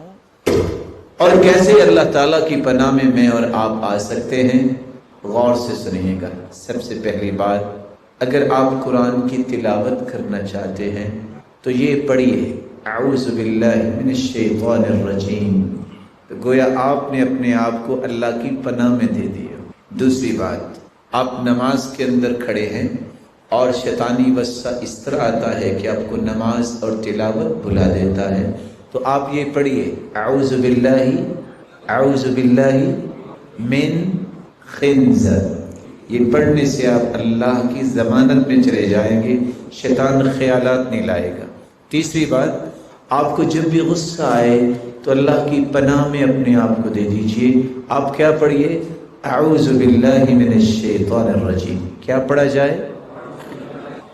اور کیسے اللہ تعالیٰ کی پناہ میں اور آپ آ سکتے ہیں؟ غور سے سنیے گا۔ سب سے پہلی بات، اگر آپ قرآن کی تلاوت کرنا چاہتے ہیں تو یہ پڑھیے اعوذ باللہ من الشیطان الرجیم، تو گویا آپ نے اپنے آپ کو اللہ کی پناہ میں دے دیا۔ دوسری بات، آپ نماز کے اندر کھڑے ہیں اور شیطانی وسوسہ اس طرح آتا ہے کہ آپ کو نماز اور تلاوت بھلا دیتا ہے، تو آپ یہ پڑھیے اعوذ باللہ من خنزر، یہ پڑھنے سے آپ اللہ کی ضمانت میں چلے جائیں گے، شیطان خیالات نہیں لائے گا۔ تیسری بات، آپ کو جب بھی غصہ آئے تو اللہ کی پناہ میں اپنے آپ کو دے دیجئے۔ آپ کیا پڑھیے؟ اعوذ باللہ من الشیطان الرجیم۔ کیا پڑھا جائے؟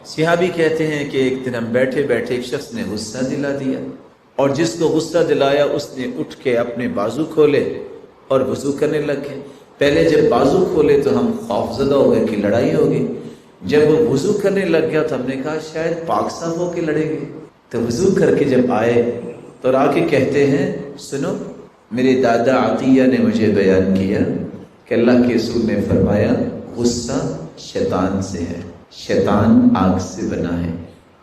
صحابی کہتے ہیں کہ ایک دن ہم بیٹھے بیٹھے ایک شخص نے غصہ دلا دیا، اور جس کو غصہ دلایا اس نے اٹھ کے اپنے بازو کھولے اور وضو کرنے لگ گئے۔ پہلے جب بازو کھولے تو ہم خوفزدہ ہو گئے کہ لڑائی ہوگی، جب وہ وضو کرنے لگ گیا تو ہم نے کہا شاید پاک صاف ہو کے لڑیں گے، تو وضو کر کے جب آئے تو آ کے کہتے ہیں سنو، میرے دادا عطیہ نے مجھے بیان کیا کہ اللہ کے رسول نے فرمایا غصہ شیطان سے ہے، شیطان آگ سے بنا ہے،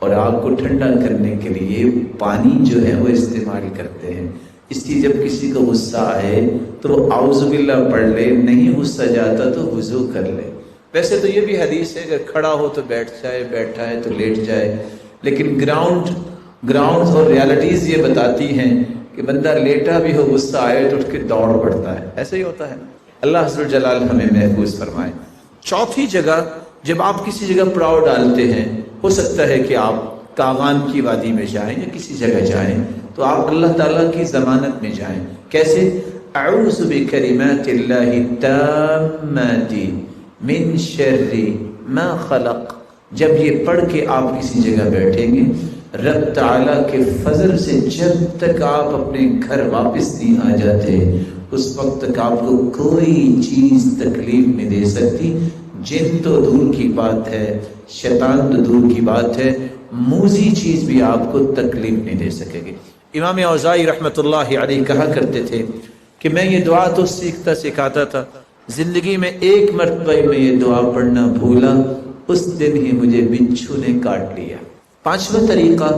اور آگ کو ٹھنڈا کرنے کے لیے پانی جو ہے وہ استعمال کرتے ہیں، اس لیے جب کسی کو غصہ آئے تو وہ اعوذ باللہ پڑھ لے، نہیں غصہ جاتا تو وضو کر لے۔ ویسے تو یہ بھی حدیث ہے کہ کھڑا ہو تو بیٹھ جائے، بیٹھا ہے تو لیٹ جائے، لیکن گراؤنڈ اور ریالٹیز یہ بتاتی ہیں کہ بندہ لیٹا بھی ہو غصہ آئے تو اٹھ کے دوڑ پڑتا ہے، ایسا ہی ہوتا ہے۔ اللہ عز و جلال ہمیں محفوظ فرمائے۔ چوتھی جگہ، جب آپ کسی جگہ پڑاؤ ڈالتے ہیں، ہو سکتا ہے کہ آپ کاغان کی وادی میں جائیں یا کسی جگہ جائیں، تو آپ اللہ تعالیٰ کی ضمانت میں جائیں۔ کیسے؟ اعوذ بکلمات اللہ التامات من شر ما خلق۔ جب یہ پڑھ کے آپ کسی جگہ بیٹھیں گے، رب تعالیٰ کے فضل سے جب تک آپ اپنے گھر واپس نہیں آ جاتے، اس وقت تک آپ کو کوئی چیز تکلیف نہیں دے سکتی۔ جن تو دور کی بات ہے، شیطان تو دور کی بات ہے، موذی چیز بھی آپ کو تکلیف نہیں دے سکے گی۔ امام اوزاعی رحمۃ اللہ علیہ کہا کرتے تھے کہ میں یہ دعا تو سیکھتا سکھاتا تھا، زندگی میں ایک مرتبہ میں یہ دعا پڑھنا بھولا، اس دن ہی مجھے بچھو نے کاٹ لیا۔ پانچواں طریقہ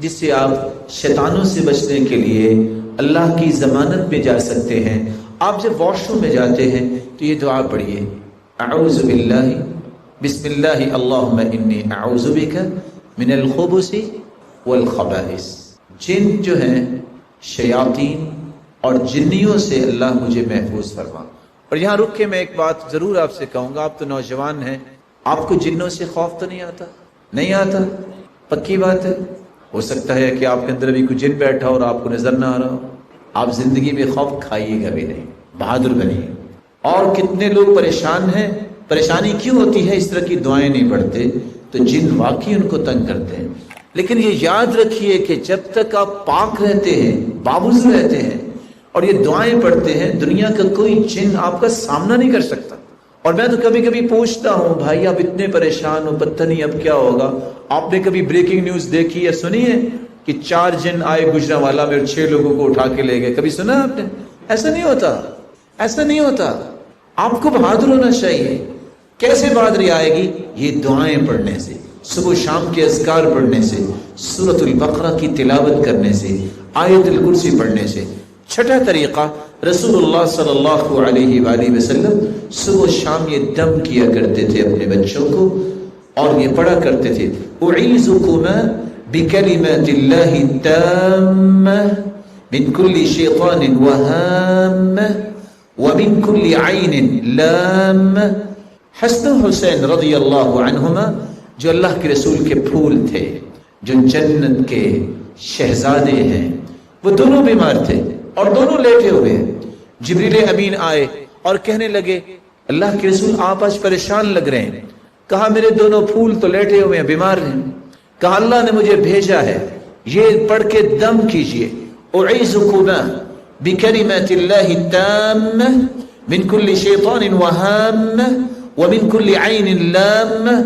جس سے آپ شیطانوں سے بچنے کے لیے اللہ کی ضمانت میں جا سکتے ہیں، آپ جب واش روم میں جاتے ہیں تو یہ دعا پڑھیے، اعوذ باللہ بسم اللہ اللہم انی اعوذ بک من الخبث والخبائث۔ جن جو ہیں شیاطین اور جنیوں سے اللہ مجھے محفوظ فرما۔ اور یہاں رک کے میں ایک بات ضرور آپ سے کہوں گا، آپ تو نوجوان ہیں، آپ کو جنوں سے خوف تو نہیں آتا؟ نہیں آتا، پکی بات ہے۔ ہو سکتا ہے کہ آپ کے اندر بھی کوئی جن بیٹھا اور آپ کو نظر نہ آ رہا ہو، آپ زندگی میں خوف کھائیے گا بھی نہیں، بہادر بنیے۔ اور کتنے لوگ پریشان ہیں، پریشانی کیوں ہوتی ہے؟ اس طرح کی دعائیں نہیں پڑھتے تو جن واقعی ان کو تنگ کرتے ہیں۔ لیکن یہ یاد رکھیے کہ جب تک آپ پاک رہتے ہیں، بابوز رہتے ہیں اور یہ دعائیں پڑھتے ہیں، دنیا کا کوئی جن آپ کا سامنا نہیں کر سکتا۔ اور میں تو کبھی کبھی پوچھتا ہوں بھائی آپ اتنے پریشان ہو، پتہ نہیں اب کیا ہوگا۔ آپ نے کبھی بریکنگ نیوز دیکھی یا سنی ہے کہ 4 جن آئے گجرانوالہ میں اور 6 لوگوں کو اٹھا کے لے گئے؟ کبھی سنا آپ نے؟ ایسا نہیں ہوتا، ایسا نہیں ہوتا۔ آپ کو بہادر ہونا چاہیے۔ کیسے بہادری آئے گی؟ یہ دعائیں پڑھنے سے، صبح شام کے اذکار پڑھنے سے، سورۃ البقرہ کی تلاوت کرنے سے، آیت الکرسی پڑھنے سے۔ چھٹا طریقہ، رسول اللہ صلی اللہ علیہ وآلہ وسلم صبح شام یہ دم کیا کرتے تھے اپنے بچوں کو، اور یہ پڑھا کرتے تھے اعیذکما بکلمات اللہ التامہ من کل شیطان وہامہ ومن کل عین لامہ۔ حسن حسین رضی اللہ عنہما جو اللہ کے رسول کے پھول تھے، جو جنت کے شہزادے ہیں، وہ دونوں بیمار تھے اور دونوں لیٹے ہوئے ہیں۔ جبریل امین آئے اور کہنے لگے اللہ کے رسول آپ آج پریشان لگ رہے ہیں۔ کہا میرے دونوں پھول تو لیٹے ہوئے ہیں، بیمار ہیں۔ کہا اللہ نے مجھے بھیجا ہے، یہ پڑھ کے دم کیجئے، اعیذکما بکلمات اللہ التامہ من کل شیطان وہامہ ومن کل عین لامہ۔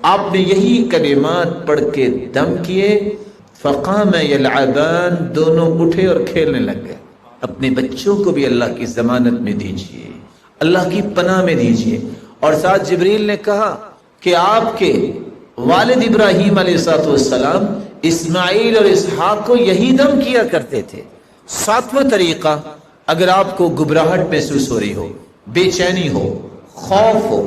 آپ نے یہی کلمات پڑھ کے دم کیے، فقام یلعبان، دونوں اٹھے اور کھیلنے لگ گئے۔ اپنے بچوں کو بھی اللہ کی ضمانت میں دیجئے، اللہ کی پناہ میں دیجئے۔ اور ساتھ جبریل نے کہا کہ آپ کے والد ابراہیم علیہ السلام اسماعیل اور اسحاق کو یہی دم کیا کرتے تھے۔ ساتواں طریقہ، اگر آپ کو گھبراہٹ محسوس ہو رہی ہو، بے چینی ہو، خوف ہو،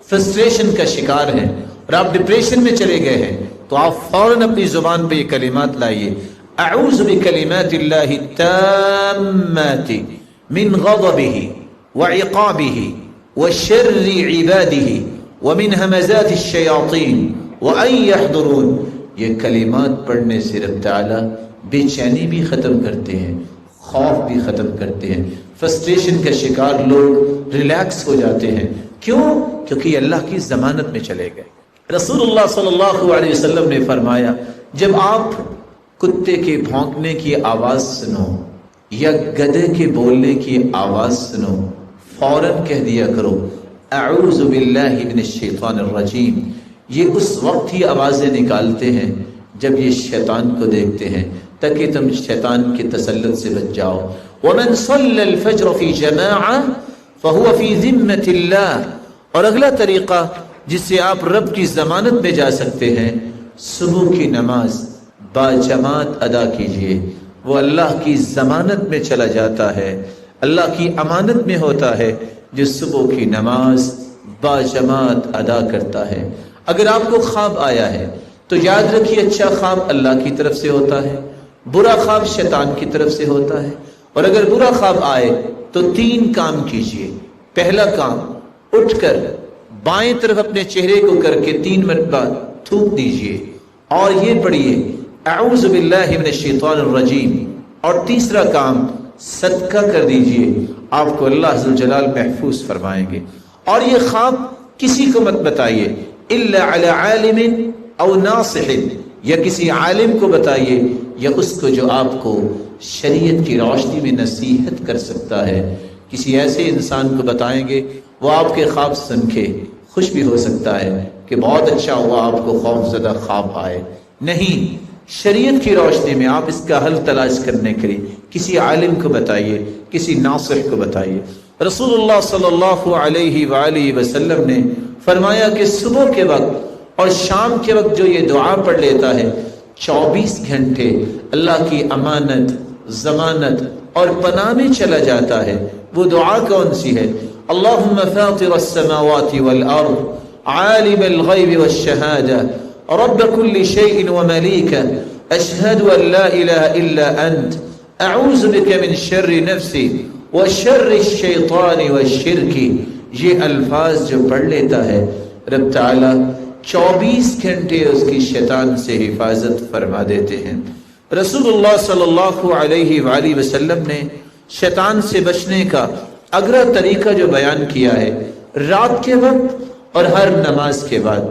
فرسٹریشن کا شکار ہیں اور آپ ڈپریشن میں چلے گئے ہیں، تو آپ فوراً اپنی زبان پہ یہ کلمات لائیے، اعوذ بکلمات اللہ التامات من غضبہ وعقابہ وشر عبادہ ومن ہمزات الشیاطین وان یحضرون۔ یہ کلمات پڑھنے سے رب تعالیٰ بے چینی بھی ختم کرتے ہیں، خوف بھی ختم کرتے ہیں، فرسٹریشن کا شکار لوگ ریلیکس ہو جاتے ہیں۔ کیوں؟ کیونکہ یہ اللہ کی ضمانت میں چلے گئے۔ رسول اللہ صلی اللہ علیہ وسلم نے فرمایا جب آپ کتے کے بھونکنے کی آواز سنو یا گدھے کے بولنے کی آواز سنو، فوراً کہہ دیا کرو اعوذ باللہ من الشیطان الرجیم۔ یہ اس وقت ہی آوازیں نکالتے ہیں جب یہ شیطان کو دیکھتے ہیں، تاکہ تم شیطان کے تسلط سے بچ جاؤ۔ ومن صلی الفجر فی جماعہ فہو فی ذمۃ اللہ۔ اور اگلا طریقہ جس سے آپ رب کی ضمانت میں جا سکتے ہیں، صبح کی نماز باجماعت ادا کیجئے۔ وہ اللہ کی ضمانت میں چلا جاتا ہے، اللہ کی امانت میں ہوتا ہے جو صبح کی نماز باجماعت ادا کرتا ہے۔ اگر آپ کو خواب آیا ہے تو یاد رکھیے اچھا خواب اللہ کی طرف سے ہوتا ہے، برا خواب شیطان کی طرف سے ہوتا ہے۔ اور اگر برا خواب آئے تو 3 کام کیجئے۔ پہلا کام، اٹھ کر بائیں طرف اپنے چہرے کو کر کے 3 مرتبہ تھوک دیجئے اور یہ پڑھیے اعوذ باللہ من الشیطان الرجیم۔ اور تیسرا کام، صدقہ کر دیجئے، آپ کو اللہ ذوالجلال محفوظ فرمائیں گے۔ اور یہ خواب کسی کو مت بتائیے الا علی عالم او ناصح، یا کسی عالم کو بتائیے یا اس کو جو آپ کو شریعت کی روشنی میں نصیحت کر سکتا ہے۔ کسی ایسے انسان کو بتائیں گے وہ آپ کے خواب سن کے خوش بھی ہو سکتا ہے کہ بہت اچھا ہوا آپ کو خوف زدہ خواب آئے۔ نہیں، شریعت کی روشنی میں آپ اس کا حل تلاش کرنے کے لیے کسی عالم کو بتائیے، کسی ناصح کو بتائیے۔ رسول اللہ صلی اللہ علیہ وآلہ وسلم نے فرمایا کہ صبح کے وقت اور شام کے وقت جو یہ دعا پڑھ لیتا ہے 24 گھنٹے اللہ کی امانت، ضمانت اور پناہ میں چلا جاتا ہے۔ وہ دعا کون سی ہے؟ اللہم فاطر السماوات والارض عالم الغیب والشہادہ رب کل شیء وملیکہ اشہد ان لا الہ الا انت اعوذ بک من شر نفسی وشر الشیطان والشرک۔ یہ الفاظ جو پڑھ لیتا ہے رب تعالی 24 گھنٹے اس کی شیطان سے حفاظت فرما دیتے ہیں۔ رسول اللہ صلی اللہ علیہ وآلہ وسلم نے شیطان سے بچنے کا اگلا طریقہ جو بیان کیا ہے، رات کے وقت اور ہر نماز کے بعد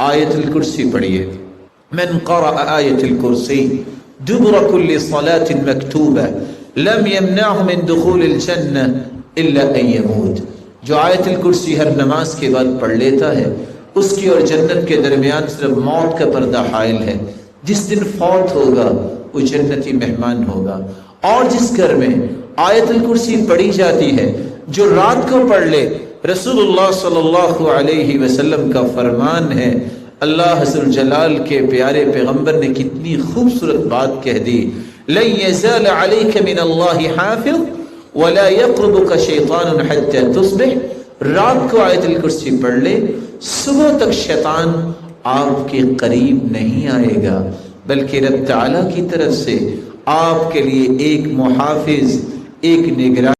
آیت الکرسی پڑھیے۔ من قرأ آیت الکرسی دبر کل صلاة مکتوبہ لم يمنعه من دخول الجنہ الا ان يموت۔ جو آیت الکرسی ہر نماز کے بعد پڑھ لیتا ہے اس کی اور جنت کے درمیان صرف موت کا پردہ حائل ہے۔ جس دن فوت ہوگا وہ جنتی مہمان ہوگا۔ اور جس گھر میں آیت الکرسی پڑھی جاتی ہے جو رات کو پڑھ لے، رسول اللہ صلی اللہ علیہ وسلم کا فرمان ہے، اللہ ذوالجلال کے پیارے پیغمبر نے کتنی خوبصورت بات کہہ دی، لن يزال عليك من الله حافظ ولا يقربك شیطان حتى تصبح۔ رات کو آیت الکرسی پڑھ لے، صبح تک شیطان آپ کے قریب نہیں آئے گا، بلکہ رب تعالیٰ کی طرف سے آپ کے لیے ایک محافظ، ایک نگران